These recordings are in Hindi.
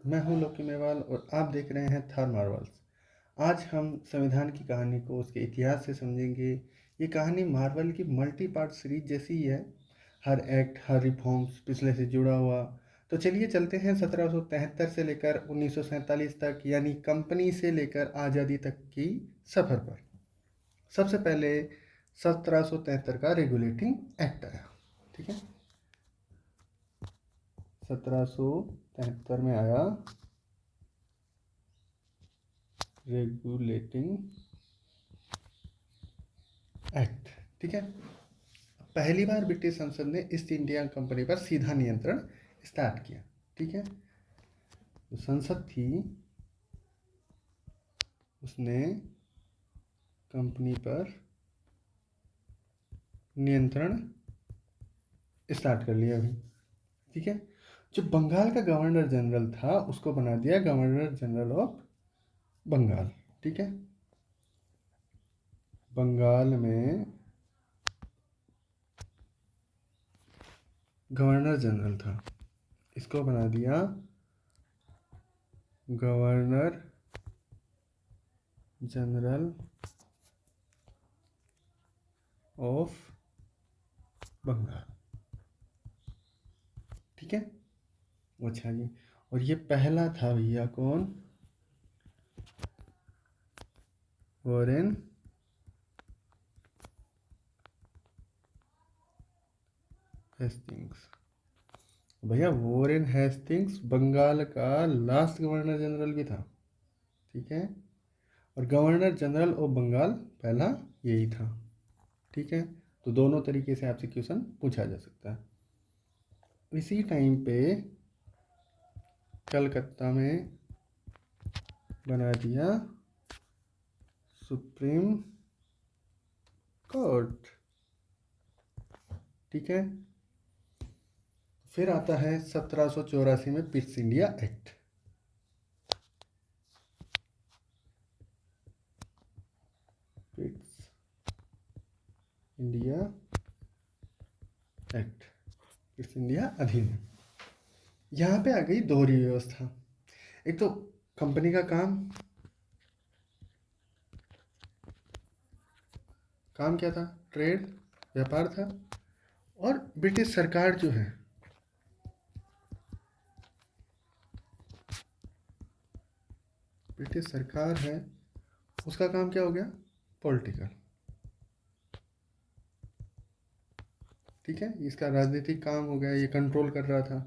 मैं हूं लोकी मेवाल और आप देख रहे हैं थार मार्वल्स। आज हम संविधान की कहानी को उसके इतिहास से समझेंगे। ये कहानी मार्वल की मल्टी पार्ट सीरीज जैसी ही है, हर एक्ट हर रिफॉर्म्स पिछले से जुड़ा हुआ। तो चलिए चलते हैं 1773 से लेकर 1947 तक, यानी कंपनी से लेकर आज़ादी तक की सफ़र पर। सबसे पहले 1773 का रेगुलेटिंग एक्ट आया। ठीक है, 1773 में आया रेगुलेटिंग एक्ट। ठीक है, पहली बार ब्रिटिश संसद ने ईस्ट इंडिया कंपनी पर सीधा नियंत्रण स्टार्ट किया। ठीक है, जो संसद थी उसने कंपनी पर नियंत्रण स्टार्ट कर लिया अभी। ठीक है, जो बंगाल का गवर्नर जनरल था उसको बना दिया गवर्नर जनरल ऑफ बंगाल। ठीक है, बंगाल में गवर्नर जनरल था, इसको बना दिया गवर्नर जनरल ऑफ बंगाल। ठीक है, अच्छा जी, और ये पहला था भैया कौन? Warren Hastings. भैया वॉरेन हेस्टिंग्स बंगाल का लास्ट गवर्नर जनरल भी था। ठीक है, और गवर्नर जनरल ऑफ बंगाल पहला यही था। ठीक है, तो दोनों तरीके से आपसे क्वेश्चन पूछा जा सकता है। इसी टाइम पे कलकत्ता में बना दिया सुप्रीम कोर्ट। ठीक है, फिर आता है 1784 में Pitt's India act. Pitt's India act, Pitt's India अधिनियम। यहाँ पे आ गई दोहरी व्यवस्था। एक तो कंपनी का काम क्या था? ट्रेड, व्यापार था। और ब्रिटिश सरकार जो है, ब्रिटिश सरकार है, उसका काम क्या हो गया? पॉलिटिकल। ठीक है, इसका राजनीतिक काम हो गया, ये कंट्रोल कर रहा था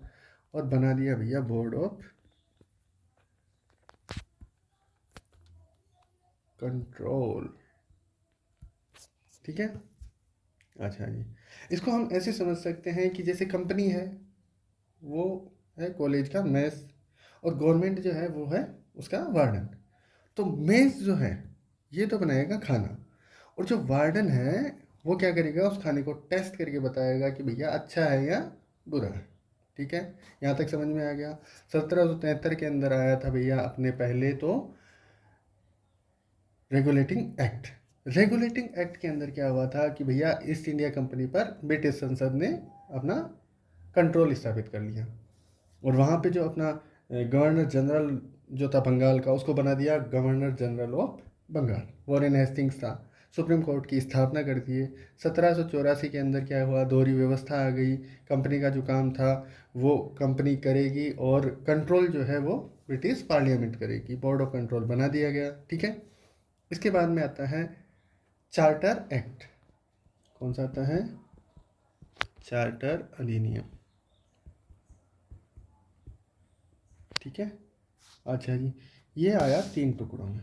और बना दिया भैया बोर्ड ऑफ कंट्रोल। ठीक है, अच्छा जी, इसको हम ऐसे समझ सकते हैं कि जैसे कंपनी है वो है कॉलेज का मेस, और गवर्नमेंट जो है वो है उसका वार्डन। तो मेस जो है ये तो बनाएगा खाना, और जो वार्डन है वो क्या करेगा? उस खाने को टेस्ट करके बताएगा कि भैया अच्छा है या बुरा है। ठीक है, यहाँ तक समझ में आ गया। 1773 के अंदर आया था भैया अपने पहले तो रेगुलेटिंग एक्ट। रेगुलेटिंग एक्ट के अंदर क्या हुआ था कि भैया ईस्ट इंडिया कंपनी पर ब्रिटिश संसद ने अपना कंट्रोल स्थापित कर लिया, और वहाँ पे जो अपना गवर्नर जनरल जो था बंगाल का, उसको बना दिया governor general of Bengal. Warren Hastings था, सुप्रीम कोर्ट की स्थापना कर दिए। 1784 के अंदर क्या हुआ? दोहरी व्यवस्था आ गई। कंपनी का जो काम था वो कंपनी करेगी, और कंट्रोल जो है वो ब्रिटिश पार्लियामेंट करेगी, बोर्ड ऑफ कंट्रोल बना दिया गया। ठीक है, इसके बाद में आता है चार्टर एक्ट। कौन सा आता है? चार्टर अधिनियम। ठीक है, अच्छा जी, ये आया 3 टुकड़ों में।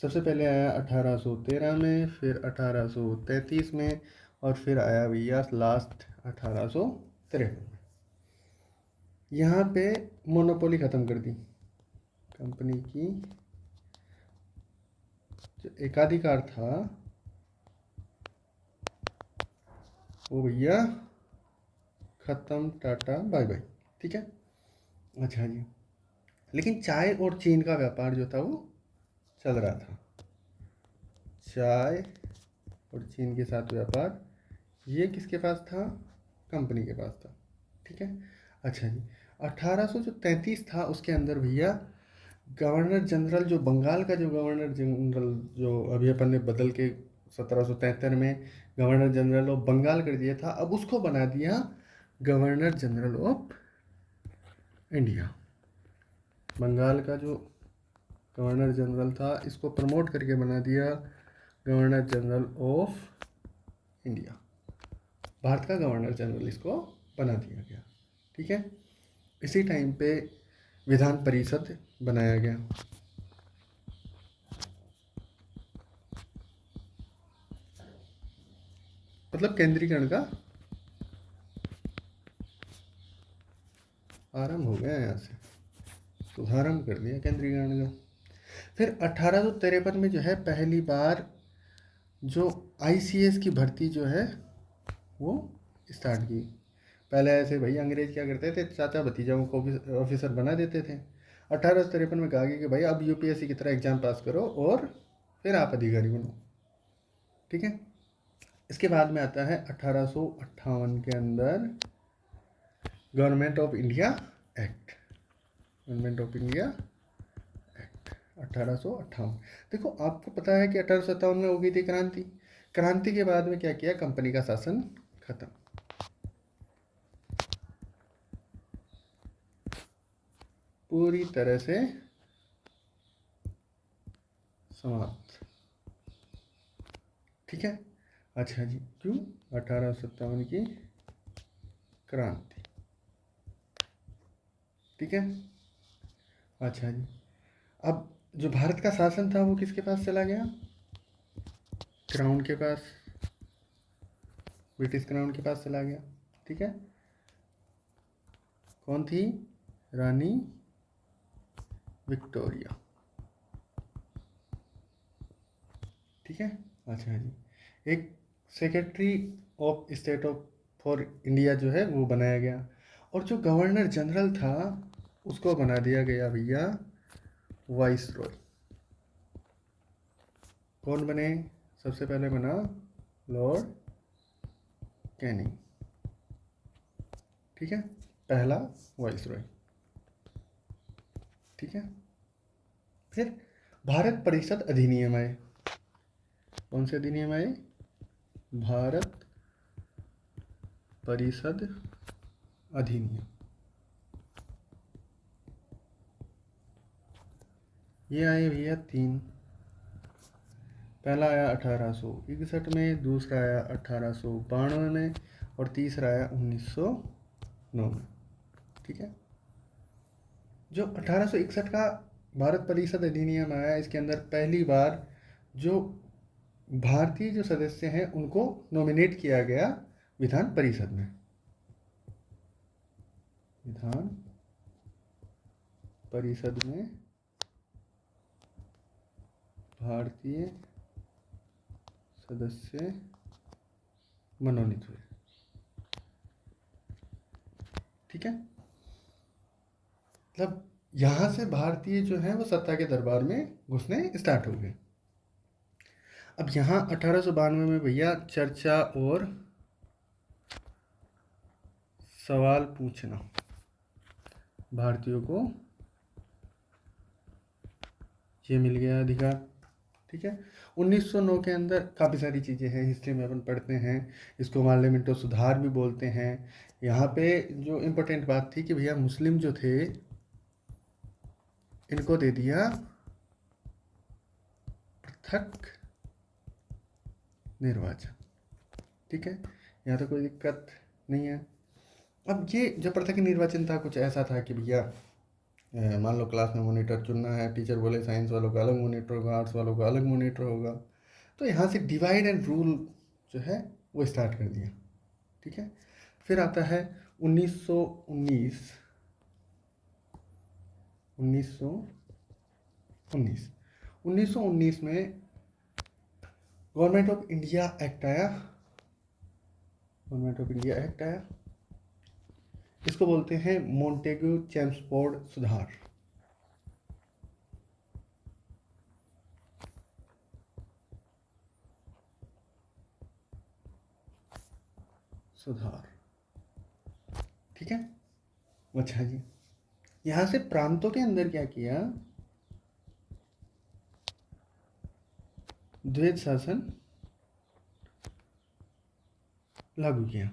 सबसे पहले आया 1813 में, फिर 1833 में, और फिर आया भैया लास्ट 1853 में। यहाँ पे मोनोपोली ख़त्म कर दी। कंपनी की जो एकाधिकार था वो भैया ख़त्म, टाटा बाय बाय। ठीक है, अच्छा जी, लेकिन चाय और चीन का व्यापार जो था वो चल रहा था। चाय और चीन के साथ व्यापार ये किसके पास था? कंपनी के पास था। ठीक है, अच्छा जी, 1833 था उसके अंदर भैया गवर्नर जनरल, जो बंगाल का जो गवर्नर जनरल, जो अभी अपन ने बदल के 1773 में गवर्नर जनरल ऑफ बंगाल कर दिया था, अब उसको बना दिया governor general of India. Bengal का जो गवर्नर जनरल था इसको प्रमोट करके बना दिया governor general of India. Bharat का गवर्नर जनरल इसको बना दिया गया। ठीक है, इसी टाइम पे विधान परिषद बनाया गया। मतलब केंद्रीकरण का आरंभ हो गया, यहाँ से शुभारंभ कर दिया केंद्रीकरण का। फिर 1853 में जो है पहली बार जो आईसीएस की भर्ती जो है वो स्टार्ट की। पहले ऐसे भाई अंग्रेज क्या करते थे, चाचा भतीजाओं को ऑफिसर बना देते थे। 1853 में कहा गया कि भाई अब यूपीएससी की तरह एग्जाम पास करो और फिर आप अधिकारी बनो। ठीक है, इसके बाद में आता है 1858 के अंदर government of India act. Government of India act 1858। देखो आपको पता है कि 1857 में हो गई थी क्रांति। क्रांति के बाद में क्या किया, कंपनी का शासन खत्म। पूरी तरह से समाप्त। ठीक है, अच्छा जी, क्यों? 1857 की क्रांति। ठीक है, अच्छा जी, अब जो भारत का शासन था वो किसके पास चला गया? क्राउन के पास, ब्रिटिश क्राउन के पास चला गया। ठीक है, कौन थी? रानी विक्टोरिया। ठीक है, अच्छा जी, एक secretary of state of for India जो है वो बनाया गया, और जो गवर्नर जनरल था उसको बना दिया गया भैया वाइस रॉय। कौन बने? सबसे पहले बना लॉर्ड कैनिंग। ठीक है, पहला वाइस रॉय। ठीक है, फिर भारत परिषद अधिनियम आए। कौन से अधिनियम आए? भारत परिषद अधिनियम। ये आए भैया 3। पहला आया 1861 में, दूसरा आया 1892 में, और तीसरा आया 1909 में। ठीक है, जो 1861 का भारत परिषद अधिनियम आया, इसके अंदर पहली बार जो भारतीय जो सदस्य हैं उनको नॉमिनेट किया गया विधान परिषद में। विधान परिषद में भारतीय सदस्य मनोनीत हुए। ठीक है, मतलब यहाँ से भारतीय जो है वो सत्ता के दरबार में घुसने स्टार्ट हो गए। अब यहाँ 1892 में भैया चर्चा और सवाल पूछना, भारतीयों को ये मिल गया अधिकार। ठीक है, 1909 के अंदर काफ़ी सारी चीज़ें हैं, हिस्ट्री में अपन पढ़ते हैं, इसको पार्लियामेंटो सुधार भी बोलते हैं। यहाँ पे जो इम्पोर्टेंट बात थी कि भैया मुस्लिम जो थे इनको दे दिया पृथक निर्वाचन। ठीक है, यहाँ तो कोई दिक्कत नहीं है। अब ये जो पृथक निर्वाचन था कुछ ऐसा था कि भैया मान लो क्लास में मॉनिटर चुनना है, टीचर बोले साइंस वालों का अलग मॉनिटर होगा, आर्ट्स वालों का अलग मॉनिटर होगा, तो यहाँ से डिवाइड एंड रूल जो है वो स्टार्ट कर दिया। ठीक है, फिर आता है 1919 1919 में गवर्नमेंट ऑफ इंडिया एक्ट आया। गवर्नमेंट ऑफ इंडिया एक्ट आया, इसको बोलते हैं मोंटेग्यू चेम्सफोर्ड सुधार। सुधार। ठीक है, अच्छा जी, यहाँ से प्रांतों के अंदर क्या किया, द्वैध शासन लागू किया।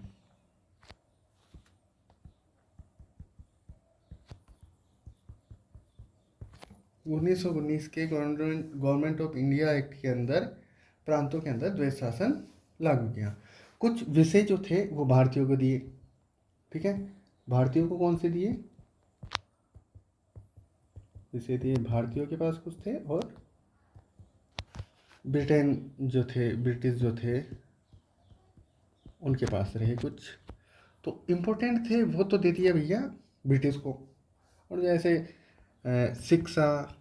1919 के गवर्नमेंट ऑफ इंडिया एक्ट के अंदर प्रांतों के अंदर द्वैध शासन लागू किया। कुछ विषय जो थे वो भारतीयों को दिए, ठीक है। भारतीयों को कौन से दिए विषय दिए, भारतीयों के पास कुछ थे, और ब्रिटेन जो थे, ब्रिटिश जो थे, उनके पास रहे कुछ। तो इम्पोर्टेंट थे वो तो दे दिया भैया ब्रिटिश को, और जैसे शिक्षा,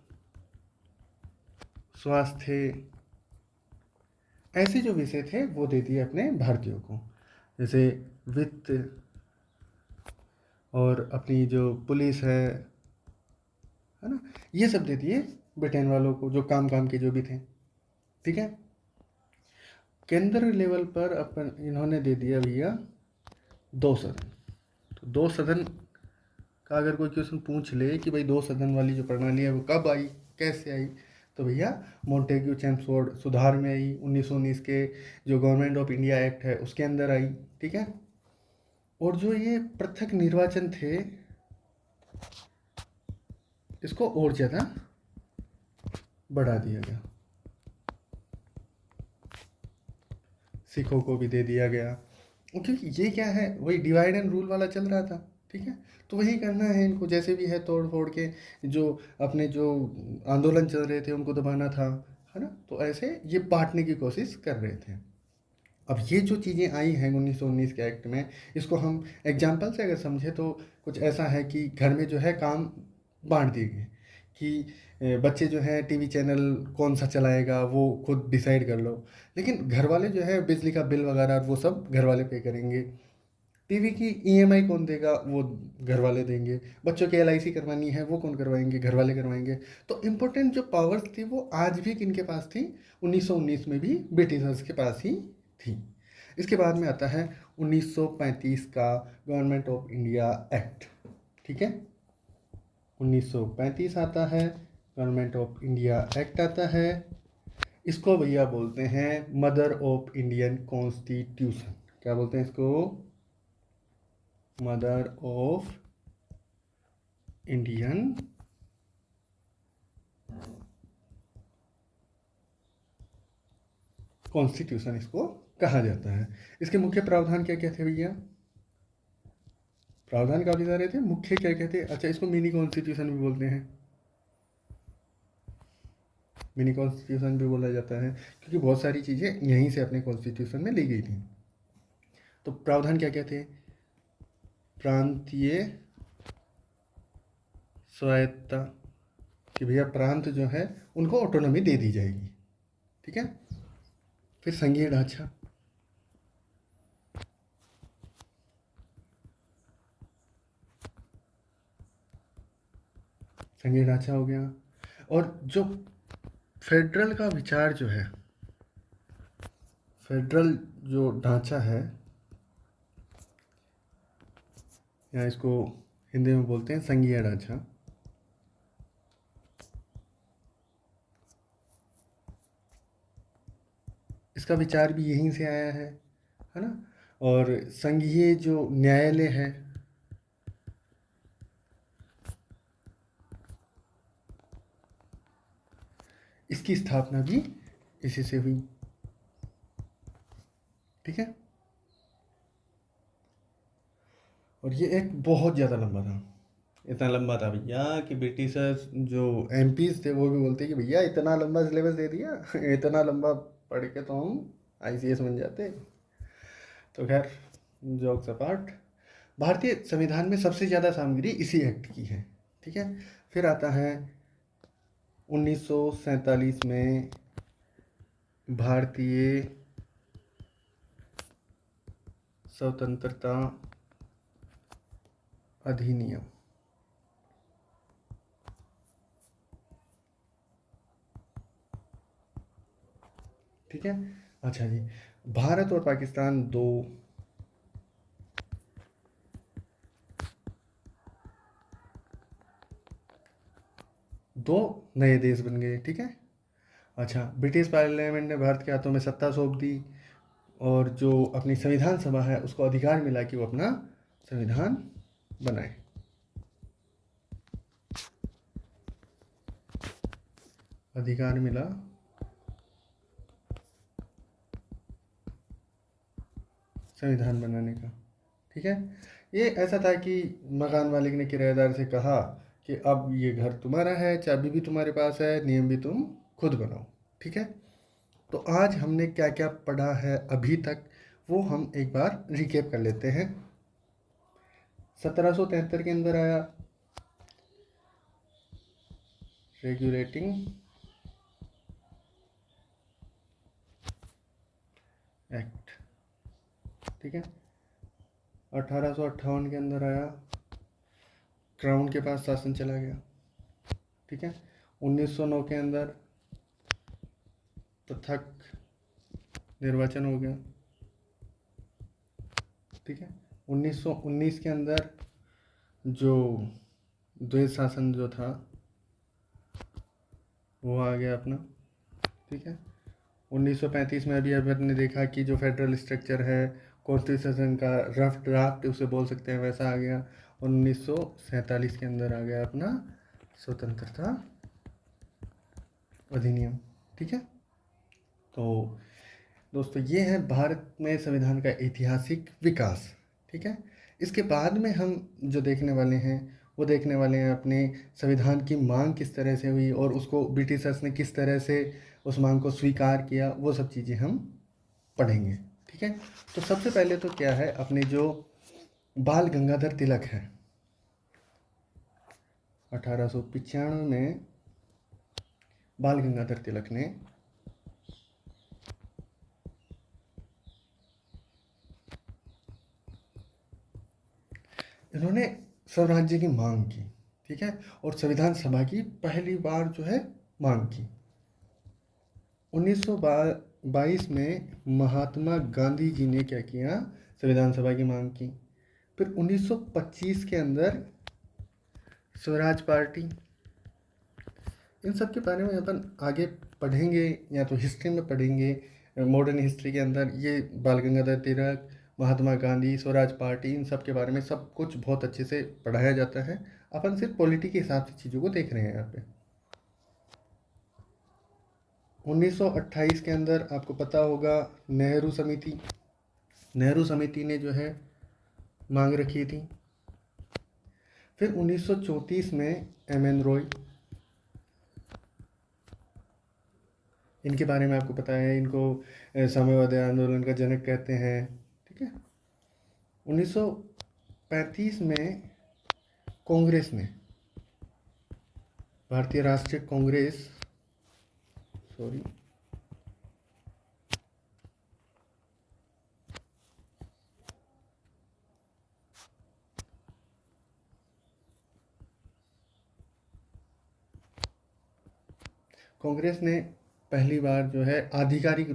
स्वास्थ्य, ऐसे जो विषय थे वो दे दिए अपने भारतीयों को। जैसे वित्त और अपनी जो पुलिस है ना, ये सब दे दिए ब्रिटेन वालों को, जो काम काम के जो भी थे, ठीक है। केंद्र लेवल पर अपन इन्होंने दे दिया भैया 2 सदन। तो 2 सदन का अगर कोई क्वेश्चन पूछ ले कि भाई 2 सदन वाली जो प्रणाली है वो कब आई, कैसे आई, तो भैया मोंटेग्यू चैम्सफोर्ड सुधार में आई, 1919 के जो गवर्नमेंट ऑफ इंडिया एक्ट है उसके अंदर आई, ठीक है। और जो ये पृथक निर्वाचन थे, इसको और ज़्यादा बढ़ा दिया गया, सिखों को भी दे दिया गया, क्योंकि ये क्या है, वही डिवाइड एंड रूल वाला चल रहा था, ठीक है। तो वही करना है इनको, जैसे भी है तोड़ फोड़ के जो अपने जो आंदोलन चल रहे थे उनको दबाना था, है ना। तो ऐसे ये बांटने की कोशिश कर रहे थे। अब ये जो चीज़ें आई हैं 1919 के एक्ट में, इसको हम एग्जाम्पल से अगर समझे तो कुछ ऐसा है कि घर में जो है काम बांट दिए गए कि बच्चे जो हैं टीवी चैनल कौन सा चलाएगा वो खुद डिसाइड कर लो, लेकिन घर वाले जो है बिजली का बिल वगैरह वो सब घर वाले पे करेंगे, टीवी की ईएमआई कौन देगा, वो घर वाले देंगे, बच्चों की एलआईसी करवानी है वो कौन करवाएंगे, घर वाले करवाएंगे। तो इम्पोर्टेंट जो पावर्स थी वो आज भी किन के पास थी, 1919 में भी ब्रिटिशर्स के पास ही थी। इसके बाद में आता है 1935 का गवर्नमेंट ऑफ इंडिया एक्ट, ठीक है। 1935 आता है, गवर्नमेंट ऑफ इंडिया एक्ट आता है। इसको भैया बोलते हैं मदर ऑफ इंडियन कॉन्स्टिट्यूशन। क्या बोलते हैं इसको, मदर ऑफ इंडियन कॉन्स्टिट्यूशन इसको कहा जाता है। इसके मुख्य प्रावधान क्या क्या थे भैया, प्रावधान काफी सारे थे, मुख्य क्या क्या थे, अच्छा इसको मिनी कॉन्स्टिट्यूशन भी बोलते हैं, मिनी कॉन्स्टिट्यूशन भी बोला जाता है, क्योंकि बहुत सारी चीज़ें यहीं से अपने कॉन्स्टिट्यूशन में ली गई थी। तो प्रावधान क्या क्या थे, प्रांतीय स्वायत्तता, कि भैया प्रांत जो है उनको ऑटोनॉमी दे दी जाएगी, ठीक है। फिर संघीय ढांचा, संघीय ढांचा हो गया। और जो फेडरल का विचार जो है, फेडरल जो ढांचा है, या इसको हिंदी में बोलते हैं संघीय ढांचा, इसका विचार भी यहीं से आया है ना। और संघीय जो न्यायालय है, इसकी स्थापना भी इसी से हुई, ठीक है। और ये एक बहुत ज़्यादा लंबा था, इतना लंबा था भैया कि ब्रिटिशर्स जो एमपीज थे वो भी बोलते कि भैया इतना लंबा सिलेबस दे दिया इतना लंबा पढ़ के तो हम आईसीएस बन जाते। तो खैर, जोक्स अपार्ट, भारतीय संविधान में सबसे ज़्यादा सामग्री इसी एक्ट की है, ठीक है। फिर आता है 1947 में भारतीय स्वतंत्रता अधिनियम, ठीक है। अच्छा जी, भारत और पाकिस्तान दो दो नए देश बन गए, ठीक है। अच्छा, ब्रिटिश पार्लियामेंट ने भारत के हाथों में सत्ता सौंप दी और जो अपनी संविधान सभा है उसको अधिकार मिला कि वो अपना संविधान बनाए। अधिकार मिला संविधान बनाने का, ठीक है। ये ऐसा था कि मकान मालिक ने किराएदार से कहा कि अब ये घर तुम्हारा है, चाबी भी तुम्हारे पास है, नियम भी तुम खुद बनाओ, ठीक है। तो आज हमने क्या क्या पढ़ा है अभी तक, वो हम एक बार रिकेप कर लेते हैं। 1773 के अंदर आया रेगुलेटिंग एक्ट, ठीक है। 1858 के अंदर आया, क्राउन के पास शासन चला गया, ठीक है। 1909 के अंदर पृथक निर्वाचन हो गया, ठीक है। 1919 के अंदर जो द्वैध शासन जो था वो आ गया अपना, ठीक है। 1935 में अभी अभी आपने देखा कि जो फेडरल स्ट्रक्चर है, कॉन्स्टिट्यूशन का रफ ड्राफ्ट उसे बोल सकते हैं, वैसा आ गया। 1947 के अंदर आ गया अपना स्वतंत्रता अधिनियम, ठीक है। तो दोस्तों ये है भारत में संविधान का ऐतिहासिक विकास, ठीक है। इसके बाद में हम जो देखने वाले हैं वो देखने वाले हैं अपने संविधान की मांग किस तरह से हुई और उसको ब्रिटिशर्स ने किस तरह से उस मांग को स्वीकार किया, वो सब चीज़ें हम पढ़ेंगे, ठीक है। तो सबसे पहले तो क्या है, अपने जो बाल गंगाधर तिलक है, 1895 में बाल गंगाधर तिलक ने इन्होंने स्वराज्य की मांग की, ठीक है, और संविधान सभा की पहली बार जो है मांग की। 1922 में महात्मा गांधी जी ने क्या किया, संविधान सभा की मांग की। फिर 1925 के अंदर स्वराज पार्टी, इन सब के बारे में अपन आगे पढ़ेंगे, या तो हिस्ट्री में पढ़ेंगे, मॉडर्न हिस्ट्री के अंदर ये बाल गंगाधर तिलक, महात्मा गांधी, स्वराज पार्टी, इन सब के बारे में सब कुछ बहुत अच्छे से पढ़ाया जाता है। अपन सिर्फ पॉलिटी के हिसाब से चीज़ों को देख रहे हैं यहाँ पे। 1928 के अंदर आपको पता होगा नेहरू समिति ने जो है मांग रखी थी। फिर 1934 में एम.एन. रॉय, इनके बारे में आपको पता है, इनको साम्यवादी आंदोलन का जनक कहते हैं, ठीक है। 1935 में कांग्रेस ने, भारतीय राष्ट्रीय कांग्रेस, सॉरी, कांग्रेस ने पहली बार जो है आधिकारिक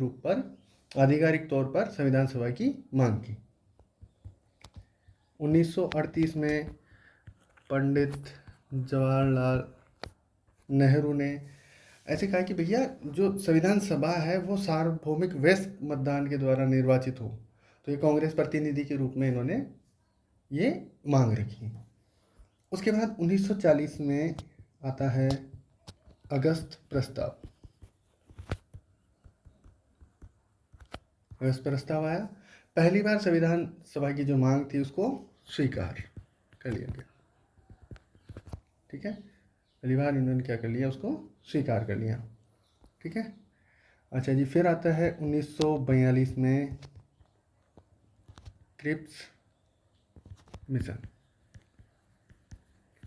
तौर पर संविधान सभा की मांग की। 1938 में पंडित जवाहरलाल नेहरू ने ऐसे कहा कि भैया जो संविधान सभा है वो सार्वभौमिक वयस्क मतदान के द्वारा निर्वाचित हो, तो ये कांग्रेस प्रतिनिधि के रूप में इन्होंने ये मांग रखी। उसके बाद 1940 में आता है अगस्त प्रस्ताव। अगस्त प्रस्ताव आया, पहली बार संविधान सभा की जो मांग थी उसको स्वीकार कर लिया गया, ठीक है। पहली बार इन्होंने क्या कर लिया, उसको स्वीकार कर लिया, ठीक है। अच्छा जी, फिर आता है 1942 में क्रिप्स मिशन।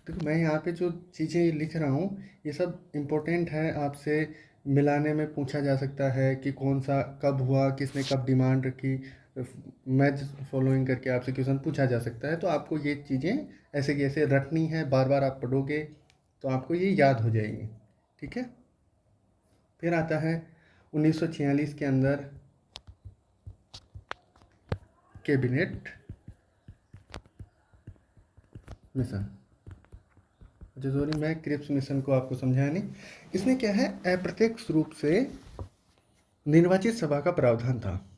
देखो मैं यहाँ पे जो चीज़ें लिख रहा हूँ ये सब इम्पोर्टेंट है, आपसे मिलाने में पूछा जा सकता है कि कौन सा कब हुआ, किसने कब डिमांड रखी, मैच फॉलोइंग करके आपसे क्वेश्चन पूछा जा सकता है। तो आपको ये चीज़ें ऐसे की ऐसे रटनी है, बार बार आप पढ़ोगे तो आपको ये याद हो जाएगी, ठीक है। फिर आता है 1946 के अंदर कैबिनेट मिशन, अच्छा सॉरी, मैं क्रिप्स मिशन को आपको समझाया नहीं। इसमें क्या है, अप्रत्यक्ष रूप से निर्वाचित सभा का प्रावधान था,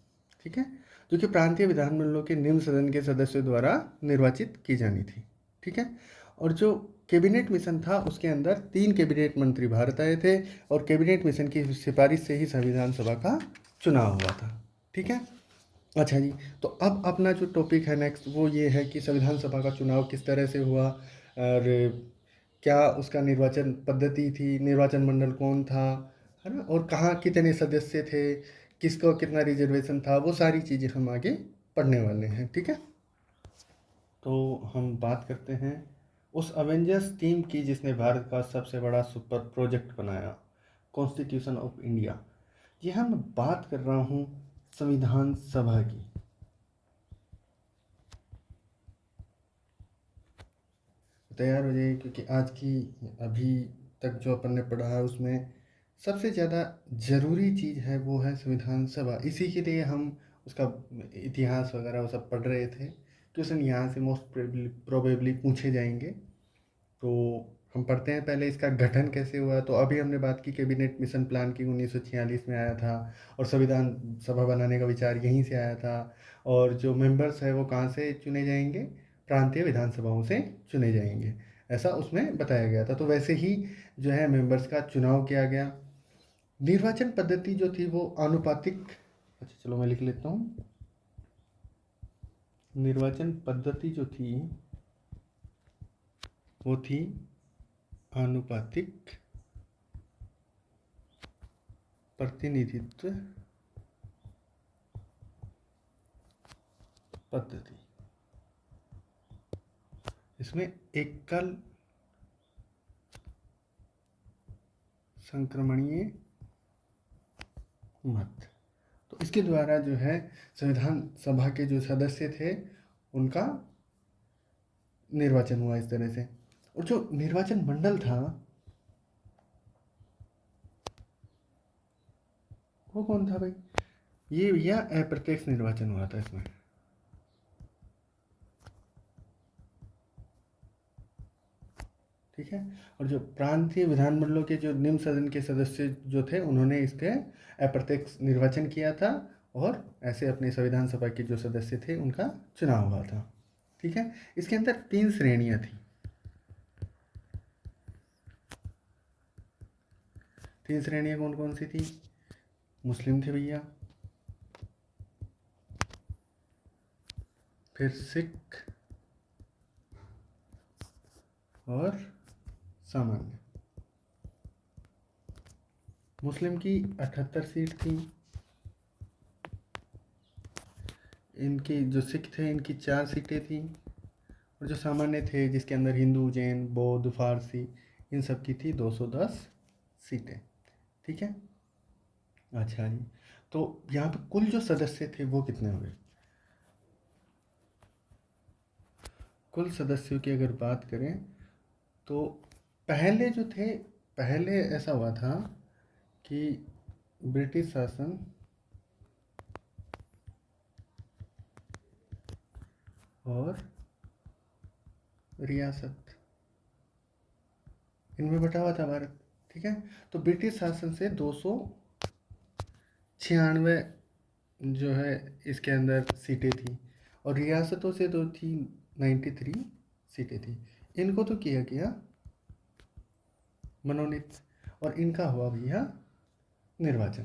ठीक है, जो कि प्रांतीय विधानमंडलों के निम्न सदन के सदस्यों द्वारा निर्वाचित की जानी थी, ठीक है। और जो कैबिनेट मिशन था उसके अंदर 3 कैबिनेट मंत्री भारत आए थे और कैबिनेट मिशन की सिफारिश से ही संविधान सभा का चुनाव हुआ था, ठीक है। अच्छा जी, तो अब अपना जो टॉपिक है नेक्स्ट वो ये है कि संविधान सभा का चुनाव किस तरह से हुआ और क्या उसका निर्वाचन पद्धति थी, निर्वाचन मंडल कौन था, है ना, और कहाँ कितने सदस्य थे, किसको कितना रिजर्वेशन था, वो सारी चीज़ें हम आगे पढ़ने वाले हैं, ठीक है। तो हम बात करते हैं उस अवेंजर्स टीम की जिसने भारत का सबसे बड़ा सुपर प्रोजेक्ट बनाया, कॉन्स्टिट्यूशन ऑफ इंडिया। ये हम बात कर रहा हूँ संविधान सभा की। तैयार हो जाइए क्योंकि आज की अभी तक जो अपन ने पढ़ा है उसमें सबसे ज़्यादा ज़रूरी चीज़ है वो है संविधान सभा। इसी के लिए हम उसका इतिहास वगैरह वो सब पढ़ रहे थे। क्वेश्चन यहाँ से मोस्ट प्रोबेबली पूछे जाएंगे। तो हम पढ़ते हैं पहले इसका गठन कैसे हुआ। तो अभी हमने बात की कैबिनेट मिशन प्लान की 1946 में आया था और संविधान सभा बनाने का विचार यहीं से आया था। और जो मेंबर्स है वो कहाँ से चुने जाएंगे, प्रांतीय विधानसभाओं से चुने जाएंगे, ऐसा उसमें बताया गया था। तो वैसे ही जो है मेंबर्स का चुनाव किया गया। निर्वाचन पद्धति जो थी वो आनुपातिक, अच्छा चलो मैं लिख लेता हूँ। निर्वाचन पद्धति जो थी वो थी आनुपातिक प्रतिनिधित्व पद्धति। इसमें एकल संक्रमणीय मत, तो इसके द्वारा जो है संविधान सभा के जो सदस्य थे उनका निर्वाचन हुआ इस तरह से। और जो निर्वाचन मंडल था वो कौन था भाई, ये भैया अप्रत्यक्ष निर्वाचन हुआ था इसमें, ठीक है। और जो प्रांतीय विधानमंडलों के जो निम्न सदन के सदस्य जो थे उन्होंने इसके अप्रत्यक्ष निर्वाचन किया था और ऐसे अपने संविधान सभा के जो सदस्य थे उनका चुनाव हुआ था, ठीक है। इसके अंदर 3 श्रेणियां थी। 3 श्रेणियां कौन कौन सी थी, मुस्लिम थे भैया, फिर सिख और सामान्य। मुस्लिम की 78 सीट थी, इनकी जो सिख थे इनकी 4 सीटें थी और जो सामान्य थे जिसके अंदर हिंदू, जैन, बौद्ध, फारसी इन सब की थी 210 सीटें, ठीक है। अच्छा जी, तो यहाँ पे कुल जो सदस्य थे वो कितने हुए। कुल सदस्यों की अगर बात करें तो पहले जो थे, पहले ऐसा हुआ था कि ब्रिटिश शासन और रियासत इनमें बटा हुआ था भारत, ठीक है। तो ब्रिटिश शासन से 296 जो है इसके अंदर सीटें थी और रियासतों से तो थी 93 सीटें थी। इनको तो किया गया मनोनीत और इनका हुआ भैया निर्वाचन,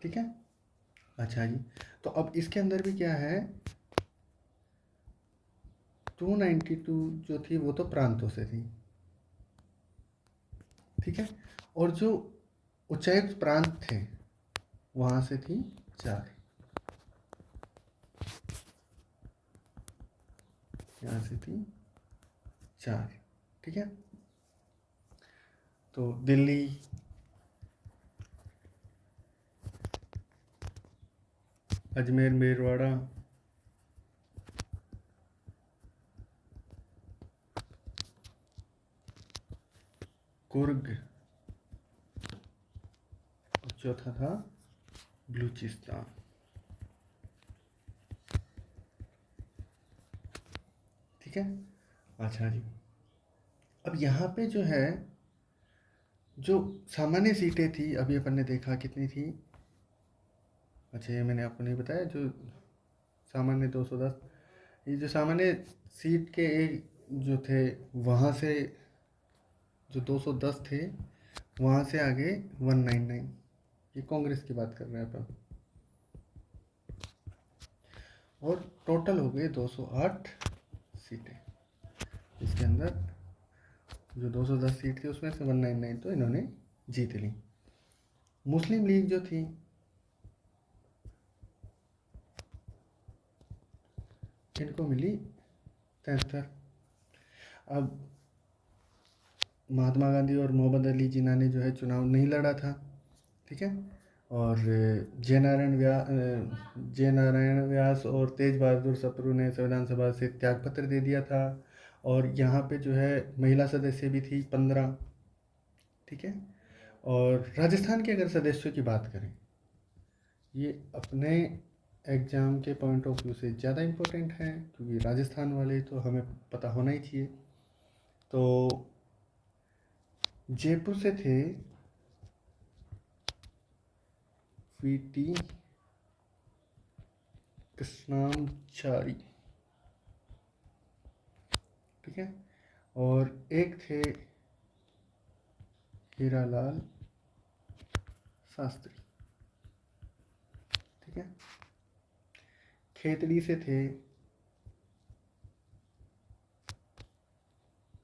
ठीक है। अच्छा जी, तो अब इसके अंदर भी क्या है, 292 जो थी वो तो प्रांतों से थी, ठीक है। और जो उच्चायुक्त प्रांत थे वहां से थी 4, यहाँ से थी 4, ठीक है। तो दिल्ली, अजमेर, मेरवाड़ा, कुर्ग और चौथा था बलूचिस्तान, ठीक है। अच्छा जी, अब यहाँ पे जो है, जो सामान्य सीटें थी, अभी अपन ने देखा कितनी थी। अच्छा, ये मैंने आपको नहीं बताया, जो सामान्य 210, ये जो सामान्य सीट के एक जो थे, वहाँ से जो 210 थे, वहाँ से आगे 199, ये कांग्रेस की बात कर रहे हैं अपन। और टोटल हो गए 208 सीटें। इसके अंदर जो 210 सीट थी उसमें से 199 तो इन्होंने जीत ली। मुस्लिम लीग जो थी, इनको मिली 73। अब महात्मा गांधी और मोहम्मद अली जिन्ना ने जो है चुनाव नहीं लड़ा था, ठीक है। और जय नारायण व्यास और तेज बहादुर सप्रू ने संविधान सभा से त्यागपत्र दे दिया था। और यहाँ पे जो है महिला सदस्य भी थी 15, ठीक है। और राजस्थान के अगर सदस्यों की बात करें, ये अपने एग्ज़ाम के पॉइंट ऑफ व्यू से ज़्यादा इम्पोर्टेंट है, क्योंकि राजस्थान वाले तो हमें पता होना ही चाहिए। तो जयपुर से थे वीटी कृष्णामचारी, ठीक है। और एक थे हीरालाल शास्त्री, ठीक है। खेतड़ी से थे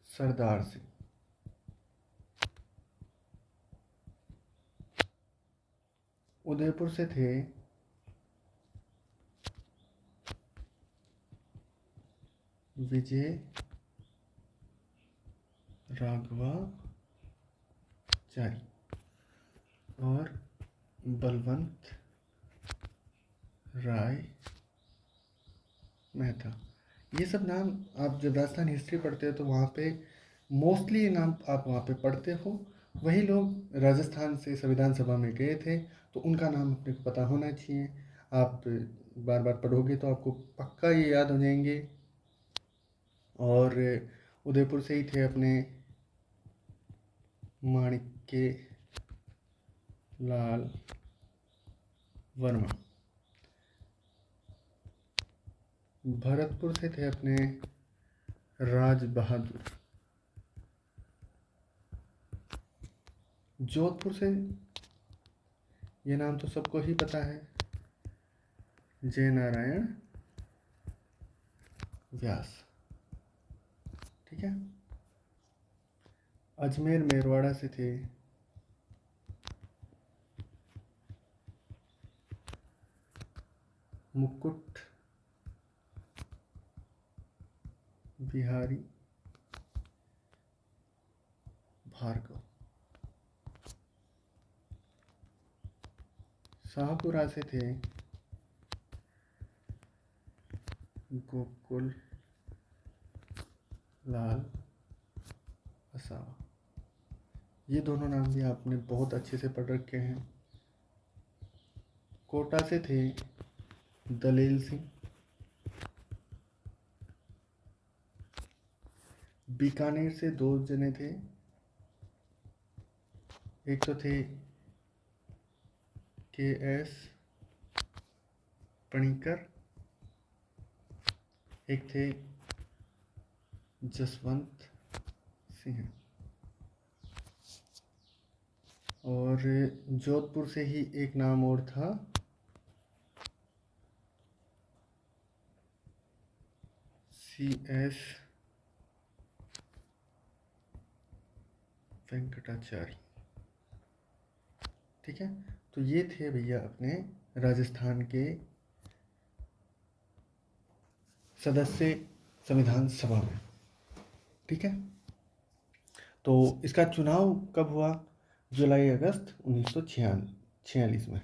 सरदार सिंह। उदयपुर से थे विजय राघवाचारी और बलवंत राय मेहता। ये सब नाम आप जब राजस्थान हिस्ट्री पढ़ते हो तो वहाँ पे मोस्टली ये नाम आप वहाँ पे पढ़ते हो। वही लोग राजस्थान से संविधान सभा में गए थे, तो उनका नाम अपने को पता होना चाहिए। आप बार बार पढ़ोगे तो आपको पक्का ये याद हो जाएंगे। और उदयपुर से ही थे अपने माणिक्य लाल वर्मा। भरतपुर से थे अपने राज बहादुर। जोधपुर से, ये नाम तो सबको ही पता है, जय नारायण व्यास, ठीक है। अजमेर मेरवाड़ा से थे मुकुट बिहारी भार्गव। शाहपुरा से थे गोकुल लाल असावा। ये दोनों नाम भी आपने बहुत अच्छे से पढ़ रखे हैं। कोटा से थे दलेल सिंह। बीकानेर से दो जने थे, एक तो थे KS पणिकर, एक थे जसवंत सिंह। और जोधपुर से ही एक नाम और था, CS वेंकटाचारी, ठीक है। तो ये थे भैया अपने राजस्थान के सदस्य संविधान सभा में, ठीक है। तो इसका चुनाव कब हुआ? जुलाई अगस्त 1946 में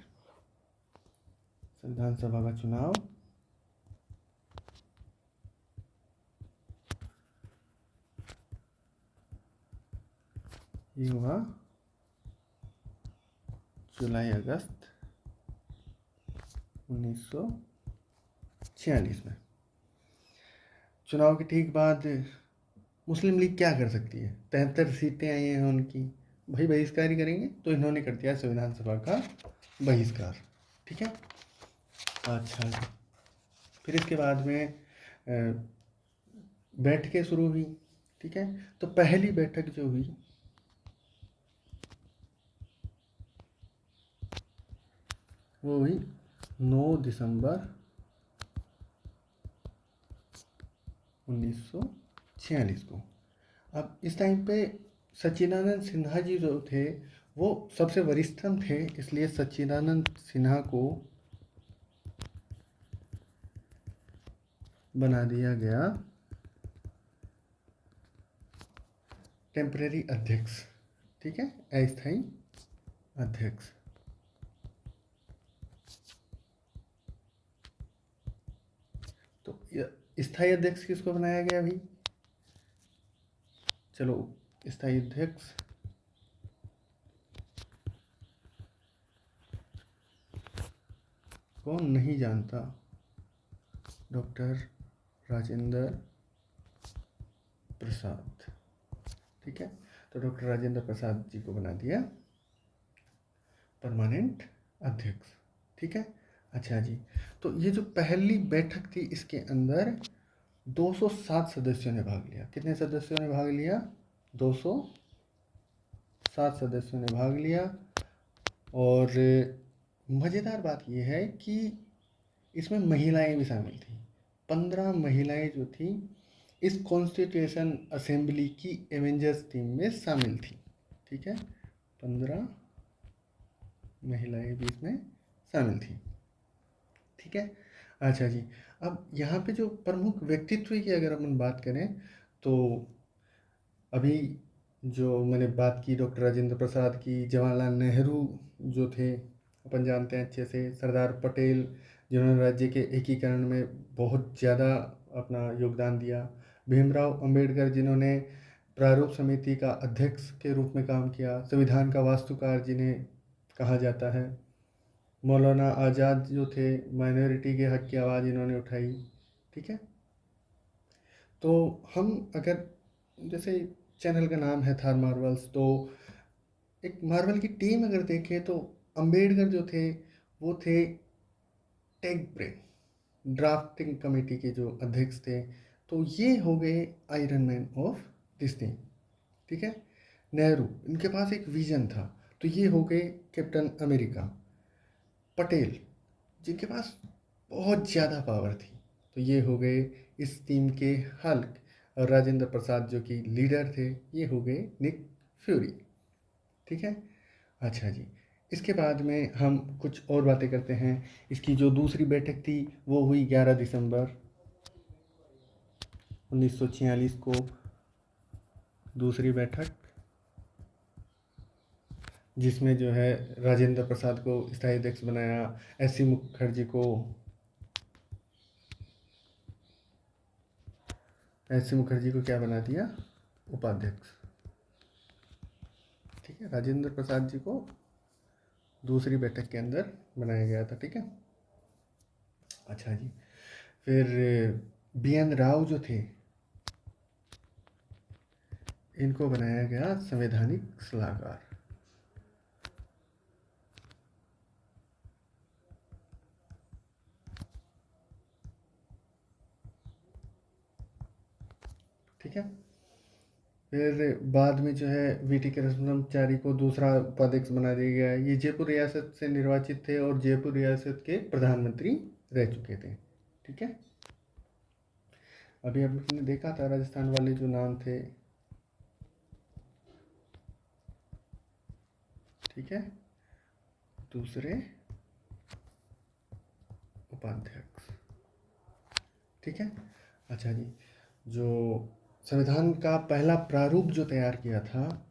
संविधान सभा का चुनाव ये हुआ जुलाई अगस्त 1946 में। चुनाव के ठीक बाद मुस्लिम लीग क्या कर सकती है? 73 सीटें आई हैं उनकी, भाई बहिष्कार ही करेंगे। तो इन्होंने कर दिया संविधान सभा का बहिष्कार। ठीक है। अच्छा जी। फिर इसके बाद में बैठकें शुरू हुई। ठीक है। तो पहली बैठक जो हुई वो हुई 9 दिसंबर 1946 को। अब इस टाइम पे सच्चिदानंद सिन्हा जी जो थे वो सबसे वरिष्ठतम थे, इसलिए सच्चिदानंद सिन्हा को बना दिया गया टेम्परेरी अध्यक्ष। ठीक है, अस्थायी अध्यक्ष। तो स्थायी अध्यक्ष किसको बनाया गया अभी? चलो, स्थायी अध्यक्ष कौन नहीं जानता? डॉक्टर राजेंद्र प्रसाद। ठीक है। तो डॉक्टर राजेंद्र प्रसाद जी को बना दिया परमानेंट अध्यक्ष। ठीक है। अच्छा जी। तो ये जो पहली बैठक थी इसके अंदर 207 सदस्यों ने भाग लिया। कितने सदस्यों ने भाग लिया? 207 सदस्यों ने भाग लिया। और मज़ेदार बात यह है कि इसमें महिलाएं भी शामिल थी। 15 महिलाएं जो थी इस कॉन्स्टिट्यूशन असेंबली की एवेंजर्स टीम में शामिल थी। ठीक है। 15 महिलाएं भी इसमें शामिल थी। ठीक है। अच्छा जी। अब यहाँ पे जो प्रमुख व्यक्तित्व की अगर अपन बात करें तो अभी जो मैंने बात की डॉक्टर राजेंद्र प्रसाद की, जवाहरलाल नेहरू जो थे अपन जानते हैं अच्छे से, सरदार पटेल जिन्होंने राज्य के एकीकरण में बहुत ज़्यादा अपना योगदान दिया, भीमराव अंबेडकर जिन्होंने प्रारूप समिति का अध्यक्ष के रूप में काम किया, संविधान का वास्तुकार जिन्हें कहा जाता है, मौलाना आज़ाद जो थे माइनॉरिटी के हक की आवाज़ इन्होंने उठाई। ठीक है। तो हम अगर जैसे चैनल का नाम है थार मार्वल्स, तो एक मार्वल की टीम अगर देखें तो अंबेडकर जो थे वो थे टेक ब्रेन ड्राफ्टिंग कमेटी के जो अध्यक्ष थे। तो ये हो गए iron man of this team. ठीक है। नेहरू, इनके पास एक विजन था, तो ये हो गए कैप्टन अमेरिका। पटेल जिनके पास बहुत ज़्यादा पावर थी, तो ये हो गए इस टीम के हल्क। और राजेंद्र प्रसाद जो कि लीडर थे ये हो गए निक फ्यूरी। ठीक है। अच्छा जी। इसके बाद में हम कुछ और बातें करते हैं। इसकी जो दूसरी बैठक थी वो हुई 11 दिसंबर 1946 को, दूसरी बैठक, जिसमें जो है राजेंद्र प्रसाद को स्थायी अध्यक्ष बनाया, एस सी मुखर्जी को क्या बना दिया? उपाध्यक्ष। ठीक है। राजेंद्र प्रसाद जी को दूसरी बैठक के अंदर बनाया गया था। ठीक है। अच्छा जी। फिर बी एन राव जो थे इनको बनाया गया संवैधानिक सलाहकार। ठीक है। फिर बाद में जो है वीटी कृष्णमाचारी को दूसरा उपाध्यक्ष बना दिया गया। ये जयपुर रियासत से निर्वाचित थे और जयपुर रियासत के प्रधानमंत्री रह चुके थे। ठीक है। अभी आपने देखा था राजस्थान वाले जो नाम थे। ठीक है। दूसरे उपाध्यक्ष। ठीक है। अच्छा जी। जो संविधान का पहला प्रारूप जो तैयार किया था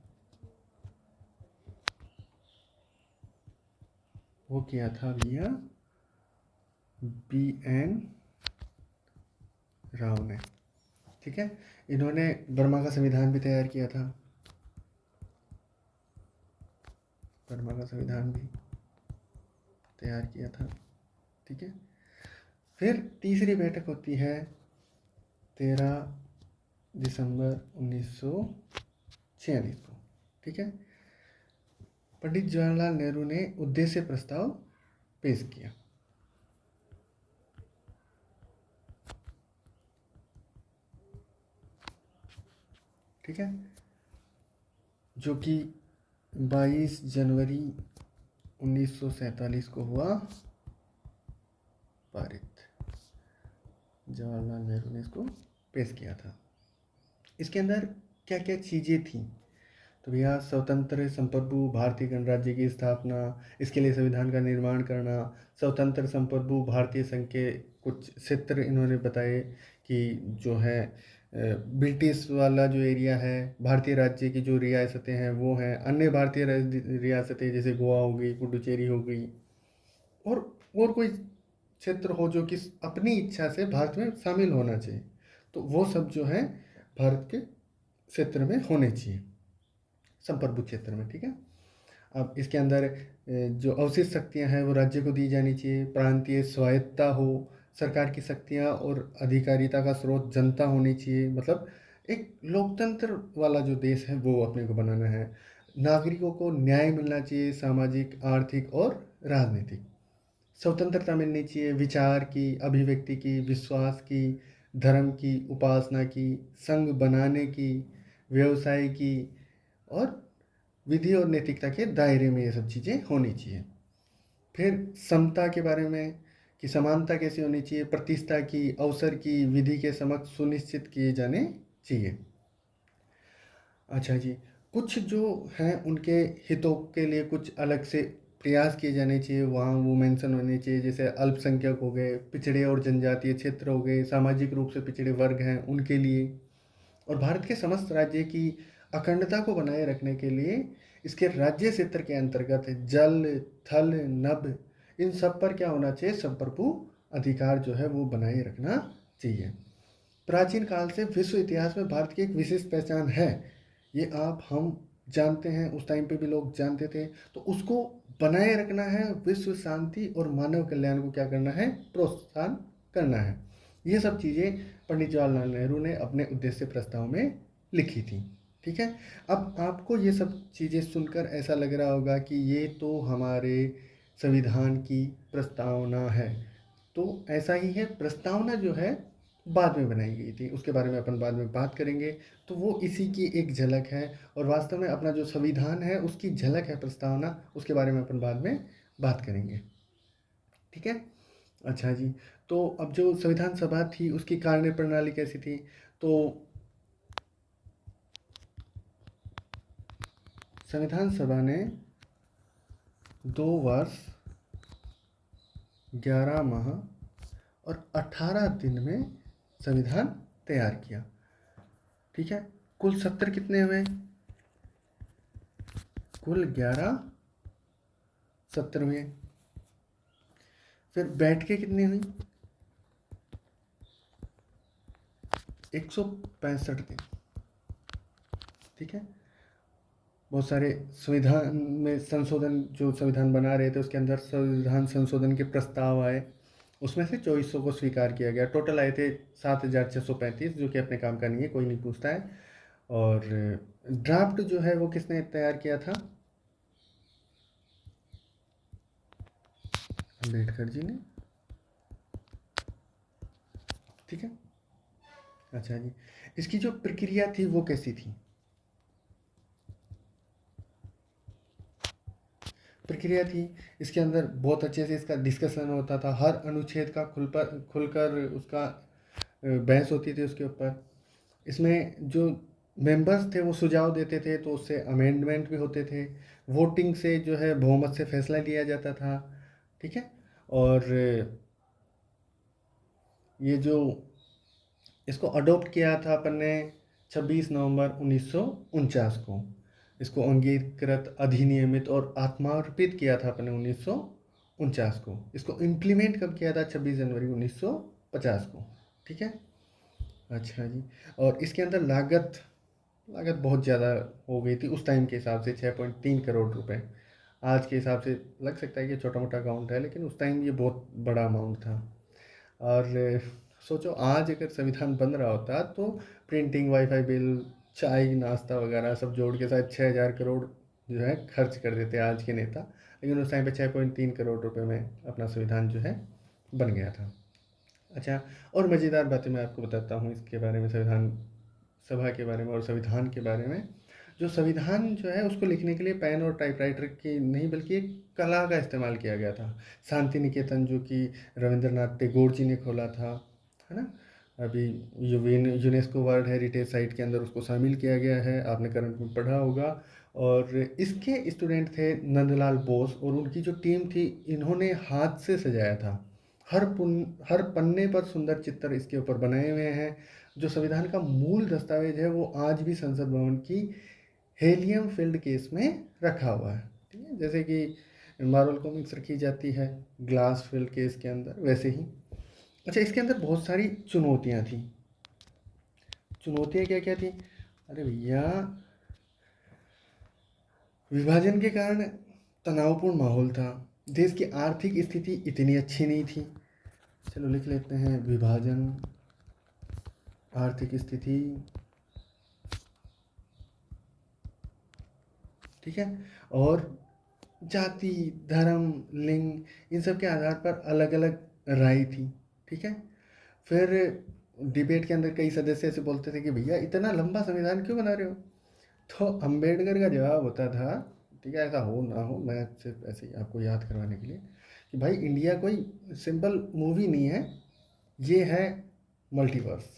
वो किया था भैया बी एन राव ने। ठीक है। इन्होंने बर्मा का संविधान भी तैयार किया था। बर्मा का संविधान भी तैयार किया था। ठीक है। फिर तीसरी बैठक होती है 13 दिसंबर 1946 को। ठीक है, पंडित जवाहरलाल नेहरू ने उद्देश्य प्रस्ताव पेश किया। ठीक है, जो कि 22 जनवरी 1947 को हुआ पारित। जवाहरलाल नेहरू ने इसको पेश किया था। इसके अंदर क्या क्या चीज़ें थी, तो भैया स्वतंत्र संप्रभु भारतीय गणराज्य की स्थापना, इसके लिए संविधान का निर्माण करना, स्वतंत्र संप्रभु भारतीय संघ के कुछ क्षेत्र इन्होंने बताए कि जो है ब्रिटिश वाला जो एरिया है, भारतीय राज्य की जो रियासतें हैं वो हैं, अन्य भारतीय रियासतें जैसे गोवा हो गई, पुडुचेरी हो गई, और कोई क्षेत्र हो जो कि अपनी इच्छा से भारत में शामिल होना चाहिए, तो वो सब जो है भारत के क्षेत्र में होने चाहिए, संप्रभु क्षेत्र में। ठीक है, अब इसके अंदर जो अवशिष्ट शक्तियां हैं वो राज्य को दी जानी चाहिए, प्रांतीय स्वायत्तता हो, सरकार की शक्तियां और अधिकारिता का स्रोत जनता होनी चाहिए, मतलब एक लोकतंत्र वाला जो देश है वो अपने को बनाना है। नागरिकों को न्याय मिलना चाहिए, सामाजिक, आर्थिक और राजनीतिक स्वतंत्रता मिलनी चाहिए, विचार की, अभिव्यक्ति की, विश्वास की, धर्म की, उपासना की, संघ बनाने की, व्यवसाय की, और विधि और नैतिकता के दायरे में ये सब चीज़ें होनी चाहिए। फिर समता के बारे में कि समानता कैसी होनी चाहिए, प्रतिष्ठा की, अवसर की, विधि के समक्ष सुनिश्चित किए जाने चाहिए। अच्छा जी, कुछ जो हैं उनके हितों के लिए कुछ अलग से प्रयास किए जाने चाहिए, वहाँ वो मेंशन होने चाहिए, जैसे अल्पसंख्यक हो गए, पिछड़े और जनजातीय क्षेत्र हो गए, सामाजिक रूप से पिछड़े वर्ग हैं उनके लिए, और भारत के समस्त राज्य की अखंडता को बनाए रखने के लिए इसके राज्य क्षेत्र के अंतर्गत जल, थल, नभ, इन सब पर क्या होना चाहिए, संप्रभु अधिकार जो है वो बनाए रखना चाहिए। प्राचीन काल से विश्व इतिहास में भारत की एक विशिष्ट पहचान है, ये आप हम जानते हैं, उस टाइम पे भी लोग जानते थे, तो उसको बनाए रखना है, विश्व शांति और मानव कल्याण को क्या करना है, प्रोत्साहन करना है। ये सब चीज़ें पंडित जवाहरलाल नेहरू ने अपने उद्देश्य प्रस्ताव में लिखी थी। ठीक है, अब आपको ये सब चीज़ें सुनकर ऐसा लग रहा होगा कि ये तो हमारे संविधान की प्रस्तावना है, तो ऐसा ही है, प्रस्तावना जो है बाद में बनाई गई थी, उसके बारे में अपन बाद में बात करेंगे, तो वो इसी की एक झलक है, और वास्तव में अपना जो संविधान है उसकी झलक है प्रस्तावना, उसके बारे में अपन बाद में बात करेंगे। ठीक है, अच्छा जी, तो अब जो संविधान सभा थी उसकी कार्य प्रणाली कैसी थी, तो संविधान सभा ने 2 वर्ष 11 माह और 18 दिन में संविधान तैयार किया। ठीक है, कुल सत्र कितने हुए, कुल 11 सत्र हुए। फिर बैठकें कितनी हुई, 165 दिन। ठीक है, बहुत सारे संविधान में संशोधन, जो संविधान बना रहे थे उसके अंदर संविधान संशोधन के प्रस्ताव आए, उसमें से 2400 को स्वीकार किया गया। टोटल आए थे 7635, जो कि अपने काम का नहीं है, कोई नहीं पूछता है। और ड्राफ्ट जो है वो किसने तैयार किया था, अम्बेडकर जी ने। ठीक है, अच्छा जी, इसकी जो प्रक्रिया थी वो कैसी थी, प्रक्रिया थी, इसके अंदर बहुत अच्छे से इसका डिस्कशन होता था, हर अनुच्छेद का खुलकर उसका बहस होती थी उसके ऊपर। इसमें जो मेंबर्स थे वो सुझाव देते थे, तो उससे अमेंडमेंट भी होते थे, वोटिंग से जो है बहुमत से फैसला लिया जाता था। ठीक है, और ये जो इसको अडॉप्ट किया था अपन ने 26 नवंबर 1949 को, इसको अंगीकृत, अधिनियमित और आत्मार्पित किया था अपन ने 1949 को। इसको इम्प्लीमेंट कब किया था, 26 जनवरी 1950 को। ठीक है, अच्छा जी, और इसके अंदर लागत लागत बहुत ज़्यादा हो गई थी उस टाइम के हिसाब से, 6.3 करोड़ रुपए। आज के हिसाब से लग सकता है कि छोटा मोटा अकाउंट है, लेकिन उस टाइम ये बहुत बड़ा अमाउंट था। और सोचो आज अगर संविधान बन रहा होता तो प्रिंटिंग, वाईफाई बिल, चाय नाश्ता वगैरह सब जोड़ के शायद 6,000 करोड़ जो है खर्च कर देते आज के नेता। लेकिन उस टाइम पे 6.3 करोड़ रुपए में अपना संविधान जो है बन गया था। अच्छा, और मज़ेदार बातें मैं आपको बताता हूँ इसके बारे में, संविधान सभा के बारे में और संविधान के बारे में। जो संविधान जो है उसको लिखने के लिए पेन और टाइपराइटर की नहीं बल्कि एक कला का इस्तेमाल किया गया था। शांति निकेतन जो कि रविंद्रनाथ टैगोर जी ने खोला था, है ना? अभी यूनेस्को वर्ल्ड हेरिटेज साइट के अंदर उसको शामिल किया गया है, आपने करंट में पढ़ा होगा। और इसके स्टूडेंट थे नंदलाल बोस, और उनकी जो टीम थी इन्होंने हाथ से सजाया था। हर पन्ने पर सुंदर चित्र इसके ऊपर बनाए हुए हैं। जो संविधान का मूल दस्तावेज है वो आज भी संसद भवन की हेलियम फील्ड केस में रखा हुआ है। ठीक है, जैसे कि मार्वल कॉमिक्स रखी जाती है ग्लास फील्ड केस के अंदर, वैसे ही। अच्छा, इसके अंदर बहुत सारी चुनौतियां थी। चुनौतियां क्या क्या थी? अरे भैया, विभाजन के कारण तनावपूर्ण माहौल था, देश की आर्थिक स्थिति इतनी अच्छी नहीं थी। चलो लिख लेते हैं, विभाजन, आर्थिक स्थिति, ठीक है, और जाति, धर्म, लिंग, इन सब के आधार पर अलग अलग राय थी। ठीक है, फिर डिबेट के अंदर कई सदस्य ऐसे बोलते थे कि भैया इतना लंबा संविधान क्यों बना रहे हो? तो अंबेडकर का जवाब होता था, ठीक है, ऐसा हो ना हो, मैं सिर्फ ऐसे ही आपको याद करवाने के लिए, कि भाई इंडिया कोई सिंपल मूवी नहीं है, ये है मल्टीवर्स।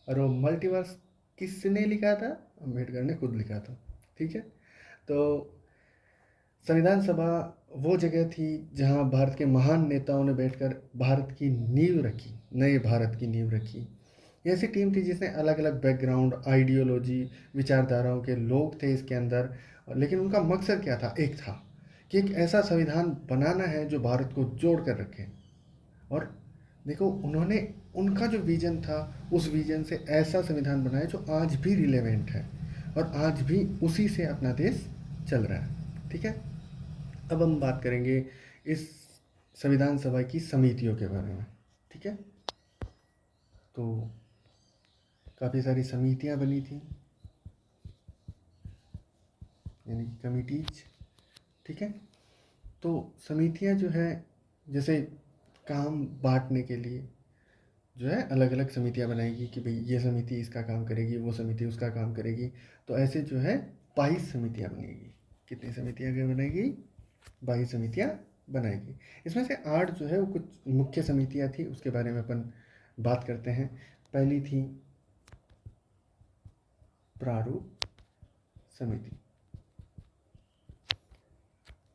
और वो मल्टीवर्स किसने लिखा था? अंबेडकर ने खुद लिखा था। ठीक है, तो संविधान सभा वो जगह थी जहां भारत के महान नेताओं ने बैठकर भारत की नींव रखी, नए भारत की नींव रखी। ये ऐसी टीम थी जिसने अलग अलग बैकग्राउंड, आइडियोलॉजी, विचारधाराओं के लोग थे इसके अंदर। लेकिन उनका मकसद क्या था? एक था कि एक ऐसा संविधान बनाना है जो भारत को जोड़ कर रखे। और देखो, उन्होंने उनका जो विजन था उस विजन से ऐसा संविधान बनाया जो आज भी रिलेवेंट है और आज भी उसी से अपना देश चल रहा है। ठीक है, अब हम बात करेंगे इस संविधान सभा की समितियों के बारे में। ठीक है, तो काफ़ी सारी समितियां बनी थी, यानी कि कमिटीज। ठीक है, तो समितियां जो है, जैसे काम बांटने के लिए जो है अलग अलग समितियां बनाएगी कि भाई ये समिति इसका काम करेगी, वो समिति उसका काम करेगी। तो ऐसे जो है 22 समितियां बनेगी। कितनी समितियां बनेगी? 22 समितियां बनाएगी। इसमें से 8 जो है वो कुछ मुख्य समितियां थी, उसके बारे में अपन बात करते हैं। पहली थी प्रारूप समिति।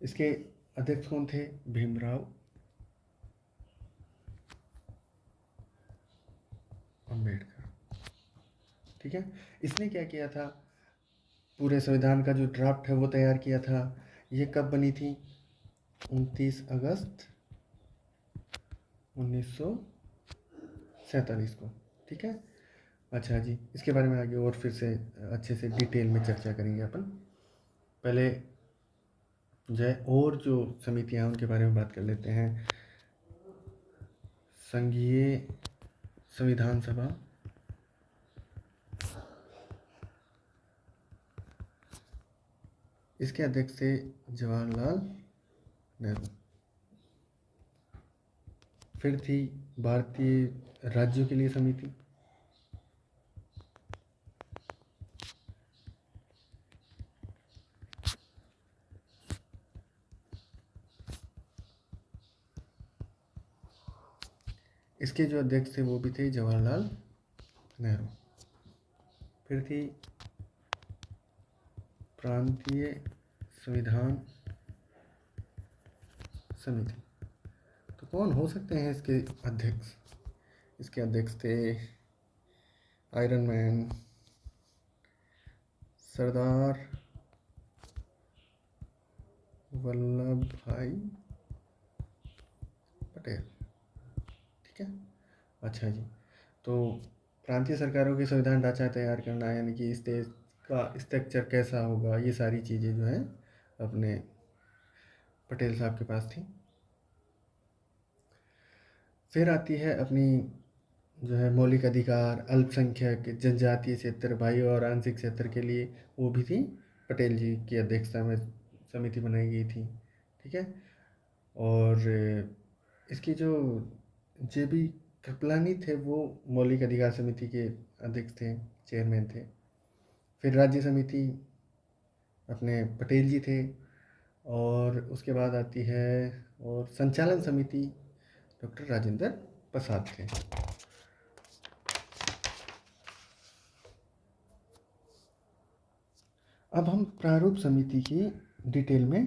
इसके अध्यक्ष कौन थे? भीमराव अंबेडकर। ठीक है, इसने क्या किया था? पूरे संविधान का जो ड्राफ्ट है वो तैयार किया था। ये कब बनी थी? 29 अगस्त 1947 को। ठीक है, अच्छा जी, इसके बारे में आगे और फिर से अच्छे से डिटेल में चर्चा करेंगे अपन। पहले जो है और जो समितियां हैं उनके बारे में बात कर लेते हैं। संघीय संविधान सभा, इसके अध्यक्ष थे जवाहरलाल नेहरू। फिर थी भारतीय राज्यों के लिए समिति। इसके जो अध्यक्ष थे वो भी थे जवाहरलाल नेहरू। फिर थी प्रांतीय संविधान समिति। तो कौन हो सकते हैं इसके अध्यक्ष? इसके अध्यक्ष थे आयरन मैन, सरदार वल्लभ भाई पटेल। ठीक है, अच्छा जी, तो प्रांतीय सरकारों के संविधान ढांचा तैयार करना, यानी कि इस देश का स्ट्रक्चर कैसा होगा, ये सारी चीज़ें जो हैं अपने पटेल साहब के पास थी। फिर आती है अपनी जो है मौलिक अधिकार, अल्पसंख्यक, जनजातीय क्षेत्र, भाई और आंशिक क्षेत्र के लिए, वो भी थी पटेल जी की अध्यक्षता में समिति बनाई गई थी। ठीक है। और इसकी जो जे बी कृपलानी थे वो मौलिक अधिकार समिति के अध्यक्ष थे, चेयरमैन थे। फिर राज्य समिति अपने पटेल जी थे, और उसके बाद आती है, और संचालन समिति डॉक्टर राजेंद्र प्रसाद थे। अब हम प्रारूप समिति की डिटेल में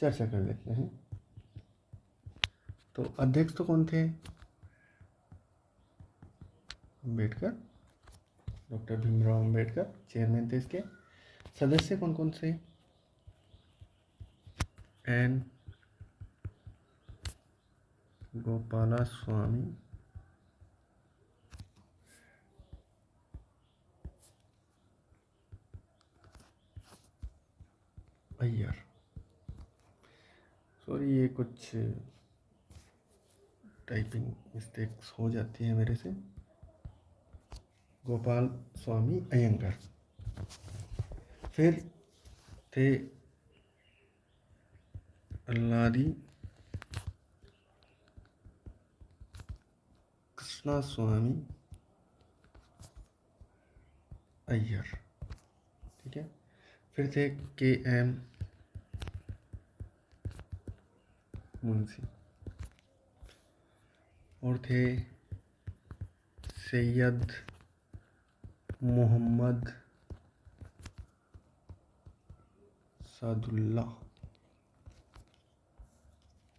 चर्चा कर लेते हैं। तो अध्यक्ष तो कौन थे? अम्बेडकर, डॉक्टर भीमराव अम्बेडकर चेयरमैन थे इसके। सदस्य कौन कौन से? एन गोपाला स्वामी अय्यर। सॉरी, ये कुछ टाइपिंग मिस्टेक्स हो जाती है मेरे से। गोपाल स्वामी अयंगर। फिर थे अल्लादी कृष्णा स्वामी अय्यर। ठीक है। फिर थे के एम मुंशी, और थे सैयद मोहम्मद सादुल्ला।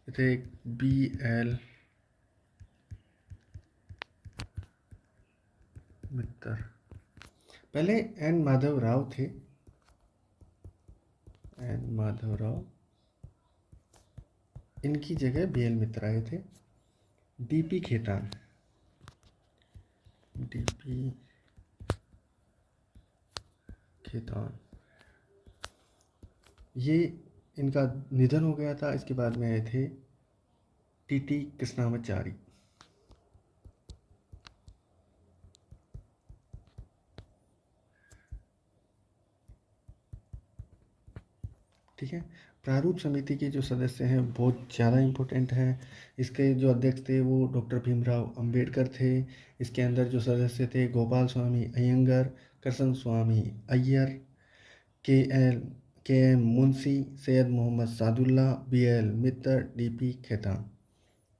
थे बी एल मित्तर। पहले एन माधव राव थे, एन माधव राव, इनकी जगह बी एल मित्र आए थे। डीपी खेतान, डीपी खेतान, ये इनका निधन हो गया था। इसके बाद में आए थे टीटी कृष्णामाचारी। ठीक है। प्रारूप समिति के जो सदस्य हैं बहुत ज़्यादा इम्पोर्टेंट हैं। इसके जो अध्यक्ष थे वो डॉक्टर भीमराव अंबेडकर थे। इसके अंदर जो सदस्य थे Gopal Swami Iyengar, Krishna Swami Iyer, K M Munshi, Syed Mohammad Saadulla, B L Mitter, DP Khaitan.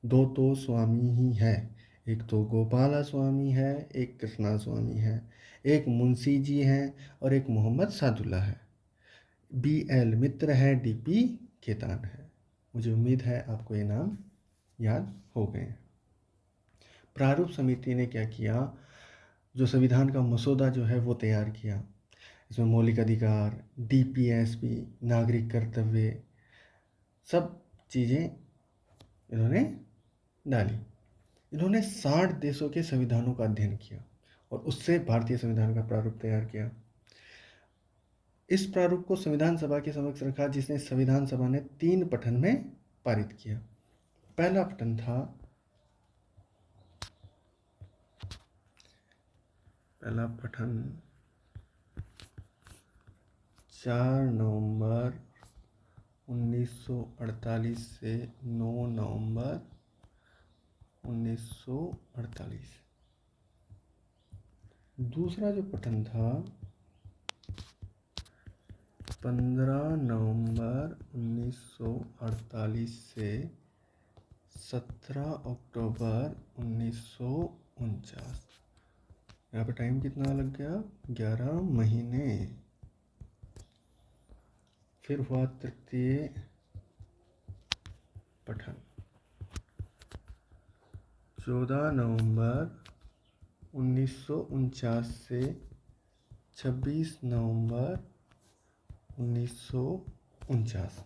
दो तो स्वामी ही है, एक तो गोपाला स्वामी है, एक कृष्णा स्वामी है, एक मुंशी जी हैं, और एक मोहम्मद सादुल्ला है। बी एल मित्र है, डीपी खेतान है। मुझे उम्मीद है आपको ये नाम याद हो गए। प्रारूप समिति ने क्या किया, जो संविधान का मसौदा जो है वो तैयार किया। इसमें मौलिक अधिकार, डीपीएसपी, नागरिक कर्तव्य, सब चीज़ें इन्होंने डाली। इन्होंने 60 देशों के संविधानों का अध्ययन किया और उससे भारतीय संविधान का प्रारूप तैयार किया। इस प्रारूप को संविधान सभा के समक्ष रखा, जिसने संविधान सभा ने 3 पठन में पारित किया। पहला पठन था, पहला पठन 4 नवंबर 1948 से 9 नवंबर 1948। दूसरा जो पठन था 15 नवंबर 1948 से 17 अक्टूबर 1949। यहाँ पर टाइम कितना लग गया? 11 महीने। फिर हुआ तृतीय पठन 14 नवंबर 1949 से 26 नवंबर 1949।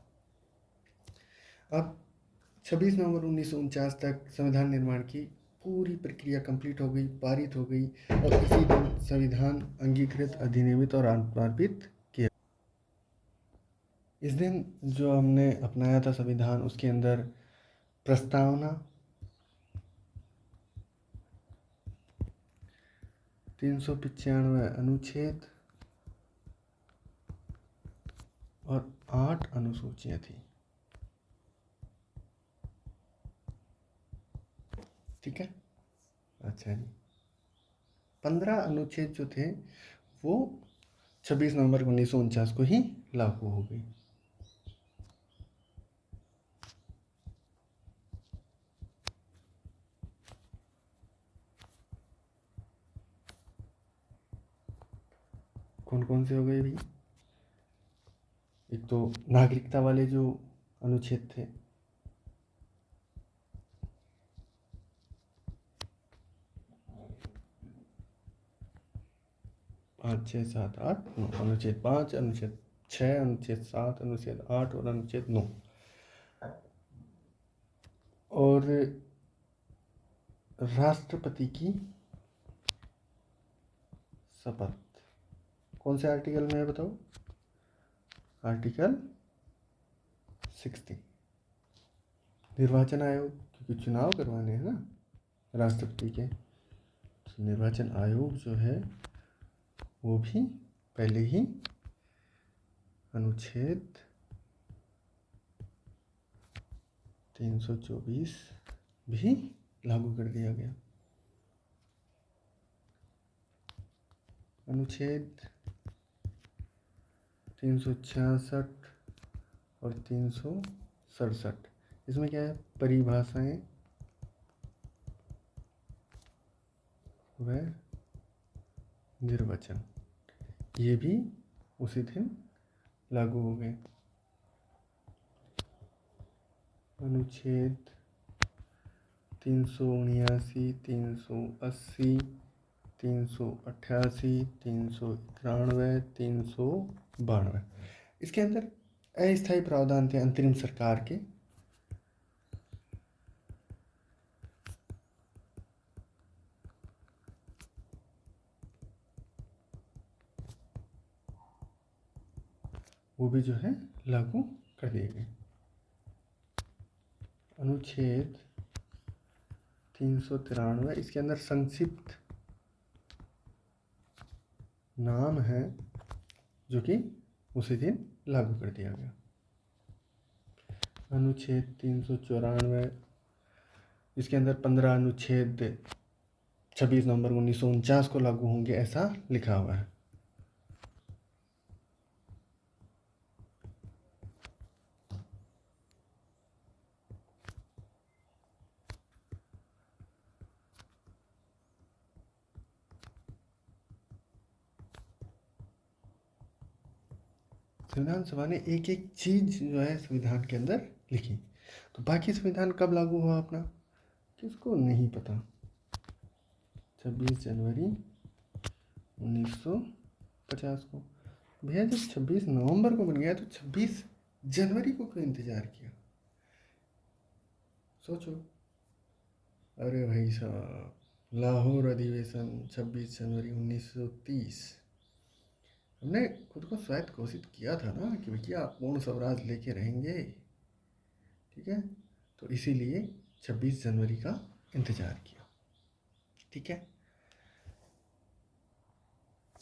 अब 26 नवंबर 1949 तक संविधान निर्माण की पूरी प्रक्रिया कंप्लीट हो गई, पारित हो गई, और इसी दिन संविधान अंगीकृत, अधिनियमित और अनुपार्पित किया। इस दिन जो हमने अपनाया था संविधान, उसके अंदर प्रस्तावना, 395 अनुच्छेद और 8 अनुसूचियां थी। ठीक है। अच्छा जी, 15 अनुच्छेद जो थे वो 26 नवंबर 1949 को ही लागू हो गई। कौन कौन से हो गए भी? एक तो नागरिकता वाले जो अनुच्छेद थे, 5, 6, 7, 8, 9, अनुच्छेद 5, अनुच्छेद 6, अनुच्छेद 7, अनुच्छेद 8 और अनुच्छेद 9। और राष्ट्रपति की शपथ कौन से आर्टिकल में है बताओ? आर्टिकल 60। निर्वाचन आयोग, क्योंकि चुनाव करवाने हैं ना राष्ट्रपति के, तो निर्वाचन आयोग जो है वो भी पहले ही अनुच्छेद 324 भी लागू कर दिया गया। अनुच्छेद 366 और 367, इसमें क्या है? परिभाषाएं व निर्वचन, ये भी उसी दिन लागू हो गए। अनुच्छेद 379, 380, 388, 391, 392, इसके अंदर अस्थायी प्रावधान थे अंतरिम सरकार के। वो भी जो है लागू कर दिए गए। अनुच्छेद 393, इसके अंदर संक्षिप्त नाम है जो कि उसी दिन लागू कर दिया गया। अनुच्छेद 394, इसके अंदर 15 अनुच्छेद 26 नवंबर 1949 को लागू होंगे, ऐसा लिखा हुआ है। संविधान सभा ने एक एक चीज जो है संविधान के अंदर लिखी। तो बाकी संविधान कब लागू हुआ अपना, किसको नहीं पता? 26 जनवरी 1950 को। भैया जब 26 नवंबर को बन गया तो 26 जनवरी को क्यों इंतजार किया? सोचो। अरे भाई साहब, लाहौर अधिवेशन 26 जनवरी 1930, हमने खुद को स्वायत्त घोषित किया था ना कि भैया पूर्ण स्वराज लेके रहेंगे। ठीक है, तो इसीलिए 26 जनवरी का इंतजार किया। ठीक है,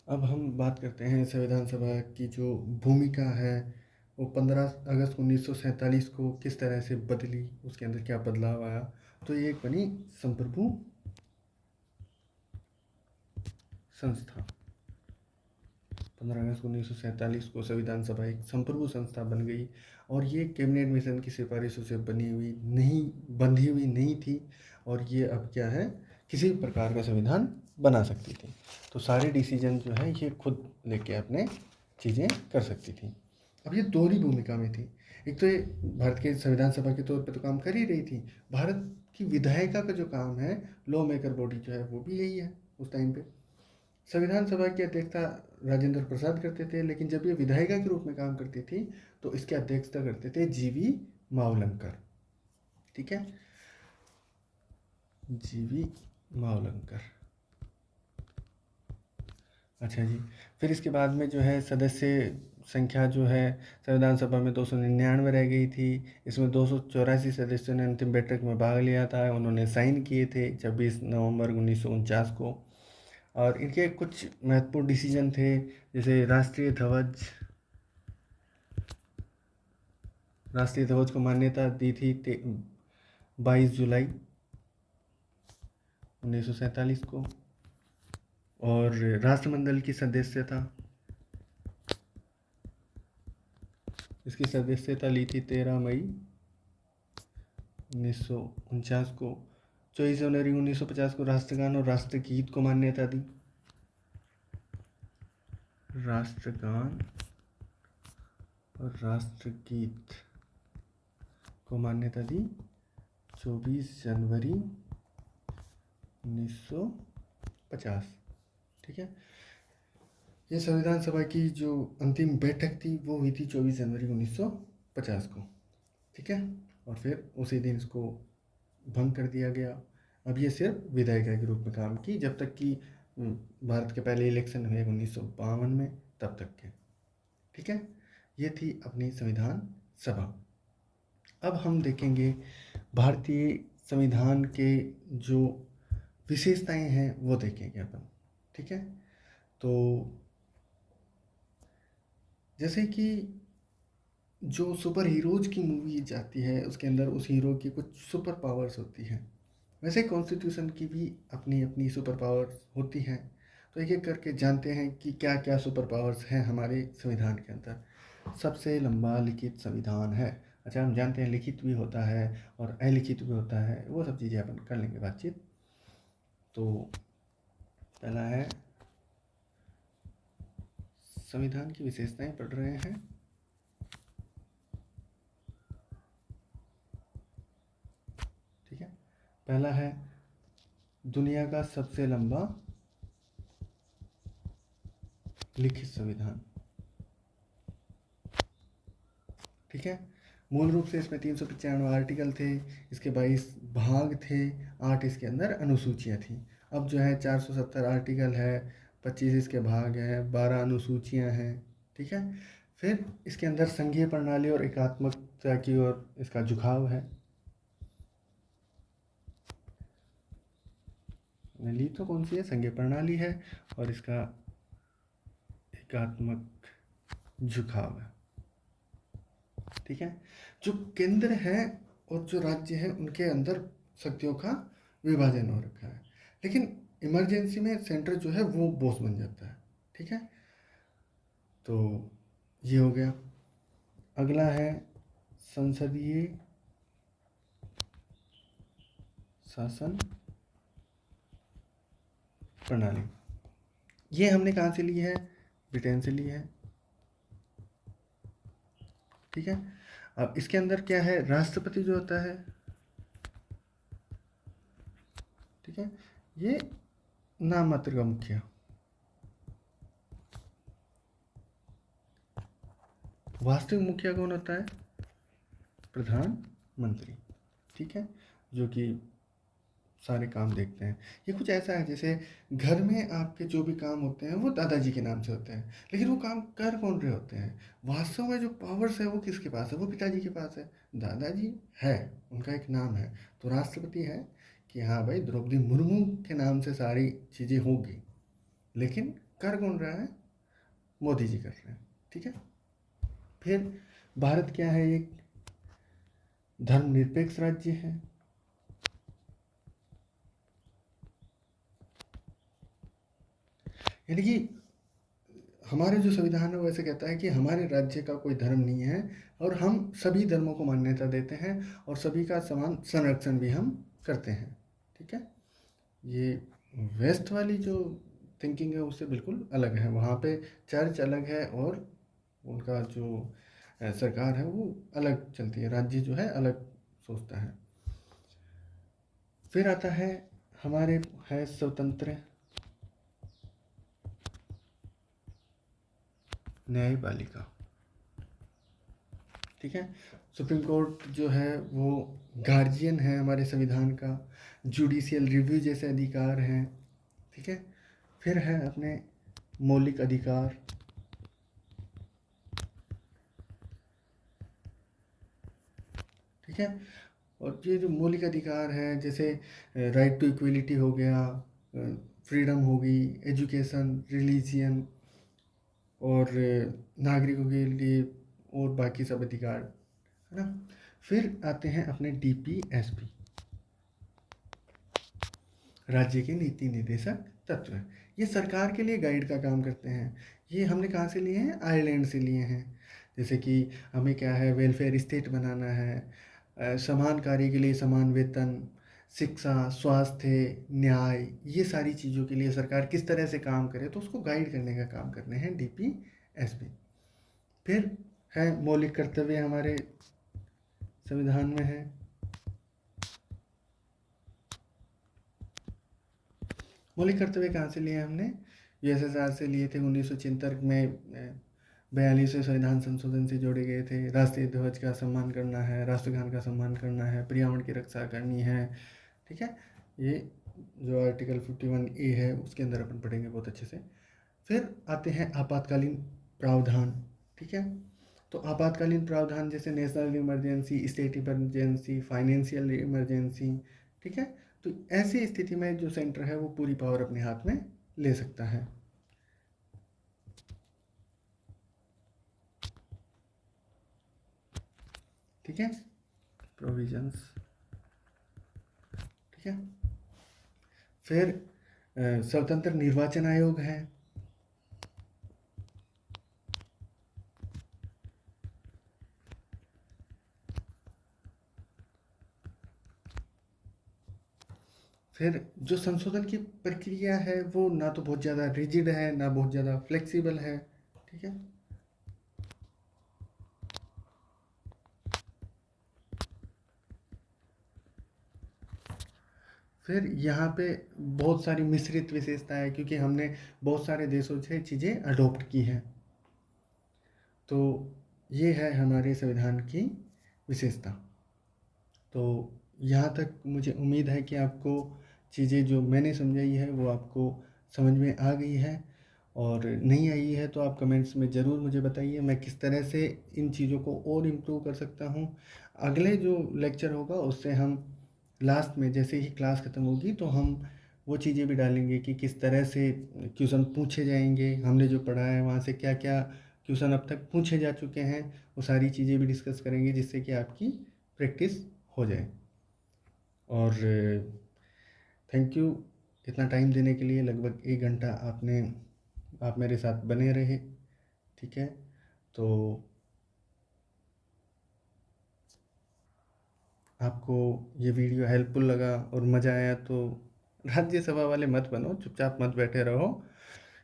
अब हम बात करते हैं संविधान सभा की जो भूमिका है वो 15 अगस्त 1947 को किस तरह से बदली, उसके अंदर क्या बदलाव आया। तो ये एक बनी संप्रभु संस्था। 15 अगस्त 1947 को संविधान सभा एक संप्रभु संस्था बन गई और ये कैबिनेट मिशन की सिफारिशों से बंधी हुई नहीं थी और ये अब क्या है, किसी भी प्रकार का संविधान बना सकती थी। तो सारे डिसीजन जो है ये खुद लेके अपने चीज़ें कर सकती थी। अब ये दोहरी भूमिका में थी। एक तो ये भारत के संविधान सभा के तौर पे तो काम कर ही रही थी, भारत की विधायिका का जो काम है, लॉ मेकर बॉडी जो है वो भी यही है उस टाइम पे। संविधान सभा की अध्यक्षता राजेंद्र प्रसाद करते थे, लेकिन जब ये विधायिका के रूप में काम करती थी तो इसकी अध्यक्षता करते थे जीवी मावलंकर। ठीक है, जीवी मावलंकर। अच्छा जी, फिर इसके बाद में जो है सदस्य संख्या जो है संविधान सभा में 299 रह गई थी। इसमें 284 सदस्यों ने अंतिम बैठक में भाग लिया था, उन्होंने साइन किए थे 26 नवंबर 1949 को। और इनके कुछ महत्वपूर्ण डिसीजन थे, जैसे राष्ट्रीय ध्वज को मान्यता दी थी 22 जुलाई 1947 को, और राष्ट्रमंडल की सदस्यता, इसकी सदस्यता ली थी 13 मई 1949 को। 24 जनवरी 1950 को राष्ट्रगान और राष्ट्रगीत को मान्यता दी। राष्ट्रगान और राष्ट्रगीत को मान्यता दी 24 जनवरी 1950। ठीक है, ये संविधान सभा की जो अंतिम बैठक थी वो हुई थी 24 जनवरी 1950 को। ठीक है, और फिर उसी दिन इसको भंग कर दिया गया। अब ये सिर्फ विधायिका के रूप में काम की जब तक कि भारत के पहले इलेक्शन हुए 1952 में, तब तक के। ठीक है, ये थी अपनी संविधान सभा। अब हम देखेंगे भारतीय संविधान के जो विशेषताएं हैं वो देखेंगे अपन। ठीक है, तो जैसे कि जो सुपर हीरोज की मूवी जाती है उसके अंदर उस हीरो की कुछ सुपर पावर्स होती हैं, वैसे कॉन्स्टिट्यूशन की भी अपनी अपनी सुपर पावर्स होती हैं। तो एक एक करके जानते हैं कि क्या क्या सुपर पावर्स हैं हमारे संविधान के अंदर। सबसे लंबा लिखित संविधान है। अच्छा, हम जानते हैं लिखित भी होता है और अलिखित भी होता है, वो सब चीज़ें अपन कर लेंगे बातचीत। तो पहला है, संविधान की विशेषताएं पढ़ रहे हैं। ठीक है, पहला है दुनिया का सबसे लंबा लिखित संविधान। ठीक है, मूल रूप से इसमें 395 आर्टिकल थे, इसके 22 भाग थे, 8 इसके अंदर अनुसूचियाँ थी। अब जो है 470 आर्टिकल है, 25 इसके भाग हैं, 12 अनुसूचियाँ हैं। ठीक है, फिर इसके अंदर संघीय प्रणाली और एकात्मकता की ओर इसका झुकाव है। ली तो कौन सी है, संघीय प्रणाली है, और इसका एकात्मक झुकाव है। ठीक है, जो केंद्र है और जो राज्य है उनके अंदर शक्तियों का विभाजन हो रखा है, लेकिन इमरजेंसी में सेंटर जो है वो बॉस बन जाता है। ठीक है, तो ये हो गया। अगला है संसदीय शासन प्रणाली। ये हमने कहाँ से ली है, ब्रिटेन से ली है। ठीक है, अब इसके अंदर क्या है, राष्ट्रपति जो होता है, ठीक है, ये नाम मात्र का मुखिया। वास्तविक मुखिया कौन होता है, प्रधानमंत्री। ठीक है, जो कि सारे काम देखते हैं। ये कुछ ऐसा है जैसे घर में आपके जो भी काम होते हैं वो दादाजी के नाम से होते हैं, लेकिन वो काम कर कौन रहे होते हैं, वास्तव में जो पावर्स है वो किसके पास है, वो पिताजी के पास है। दादाजी है, उनका एक नाम है, तो राष्ट्रपति है कि हाँ भाई द्रौपदी मुर्मू के नाम से सारी चीज़ें होगी, लेकिन कर कौन रहा है, मोदी जी कर रहे हैं। ठीक है, फिर भारत क्या है, एक धर्मनिरपेक्ष राज्य है। यानी कि हमारे जो संविधान है वो ऐसे कहता है कि हमारे राज्य का कोई धर्म नहीं है और हम सभी धर्मों को मान्यता देते हैं और सभी का समान संरक्षण भी हम करते हैं। ठीक है, ये वेस्ट वाली जो थिंकिंग है उससे बिल्कुल अलग है। वहाँ पे चर्च अलग है और उनका जो सरकार है वो अलग चलती है, राज्य जो है अलग सोचता है। फिर आता है हमारे है स्वतंत्र न्यायपालिका। ठीक है, सुप्रीम कोर्ट जो है वो गार्जियन है हमारे संविधान का, जुडिशियल रिव्यू जैसे अधिकार हैं। ठीक है, फिर है अपने मौलिक अधिकार। ठीक है, और ये जो मौलिक अधिकार है जैसे राइट टू इक्वलिटी हो गया, फ्रीडम होगी, एजुकेशन, रिलीजियन और नागरिकों के लिए और बाकी सब अधिकार, है ना। फिर आते हैं अपने DPSP, राज्य के नीति निर्देशक तत्व। ये सरकार के लिए गाइड का काम करते हैं। ये हमने कहाँ से लिए हैं? आयरलैंड से लिए हैं। जैसे कि हमें क्या है, वेलफेयर स्टेट बनाना है, समान कार्य के लिए समान वेतन, शिक्षा, स्वास्थ्य, न्याय, ये सारी चीज़ों के लिए सरकार किस तरह से काम करे, तो उसको गाइड करने का काम करने हैं DPSP। फिर है मौलिक कर्तव्य, हमारे संविधान में है। मौलिक कर्तव्य कहाँ से लिए हमने? USSR से लिए थे। 1976 में 42वें संविधान संशोधन से जोड़े गए थे। राष्ट्रीय ध्वज का सम्मान करना है, राष्ट्रगान का सम्मान करना है, पर्यावरण की रक्षा करनी है, ठीक है। ये जो आर्टिकल 51A है उसके अंदर अपन पढ़ेंगे बहुत अच्छे से। फिर आते हैं आपातकालीन प्रावधान, ठीक है। तो आपातकालीन प्रावधान जैसे national emergency, state emergency, financial emergency, ठीक है। तो ऐसी स्थिति में जो सेंटर है वो पूरी पावर अपने हाथ में ले सकता है। ठीक है, प्रोविजंस, ठीक है। फिर स्वतंत्र निर्वाचन आयोग है। फिर जो संशोधन की प्रक्रिया है वो ना तो बहुत ज़्यादा रिजिड है, ना बहुत ज़्यादा फ्लेक्सिबल है, ठीक है। फिर यहाँ पे बहुत सारी मिश्रित विशेषता है, क्योंकि हमने बहुत सारे देशों से चीज़ें अडॉप्ट की हैं। तो ये है हमारे संविधान की विशेषता। तो यहाँ तक मुझे उम्मीद है कि आपको चीज़ें जो मैंने समझाई है वो आपको समझ में आ गई है, और नहीं आई है तो आप कमेंट्स में ज़रूर मुझे बताइए मैं किस तरह से इन चीज़ों को और इम्प्रूव कर सकता हूँ। अगले जो लेक्चर होगा उससे हम लास्ट में, जैसे ही क्लास ख़त्म होगी तो हम वो चीज़ें भी डालेंगे कि किस तरह से क्वेश्चन पूछे जाएंगे, हमने जो पढ़ा है वहाँ से क्या क्या क्वेश्चन अब तक पूछे जा चुके हैं, वो सारी चीज़ें भी डिस्कस करेंगे जिससे कि आपकी प्रैक्टिस हो जाए। और थैंक यू इतना टाइम देने के लिए। लगभग 1 घंटा आप मेरे साथ बने रहे, ठीक है। तो आपको ये वीडियो हेल्पफुल लगा और मज़ा आया तो राज्यसभा वाले मत बनो, चुपचाप मत बैठे रहो।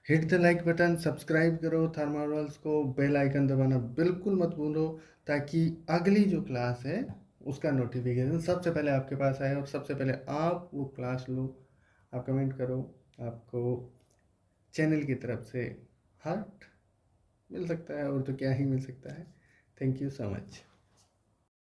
Hit the like button, subscribe करो थर्मावर्ल्स को, बेल आइकन दबाना बिल्कुल मत भूलो, ताकि अगली जो क्लास है उसका नोटिफिकेशन सबसे पहले आपके पास आए और सबसे पहले आप वो क्लास लो। आप कमेंट करो, आपको चैनल की तरफ से हार्ट मिल सकता है, और तो क्या ही मिल सकता है। Thank you so much.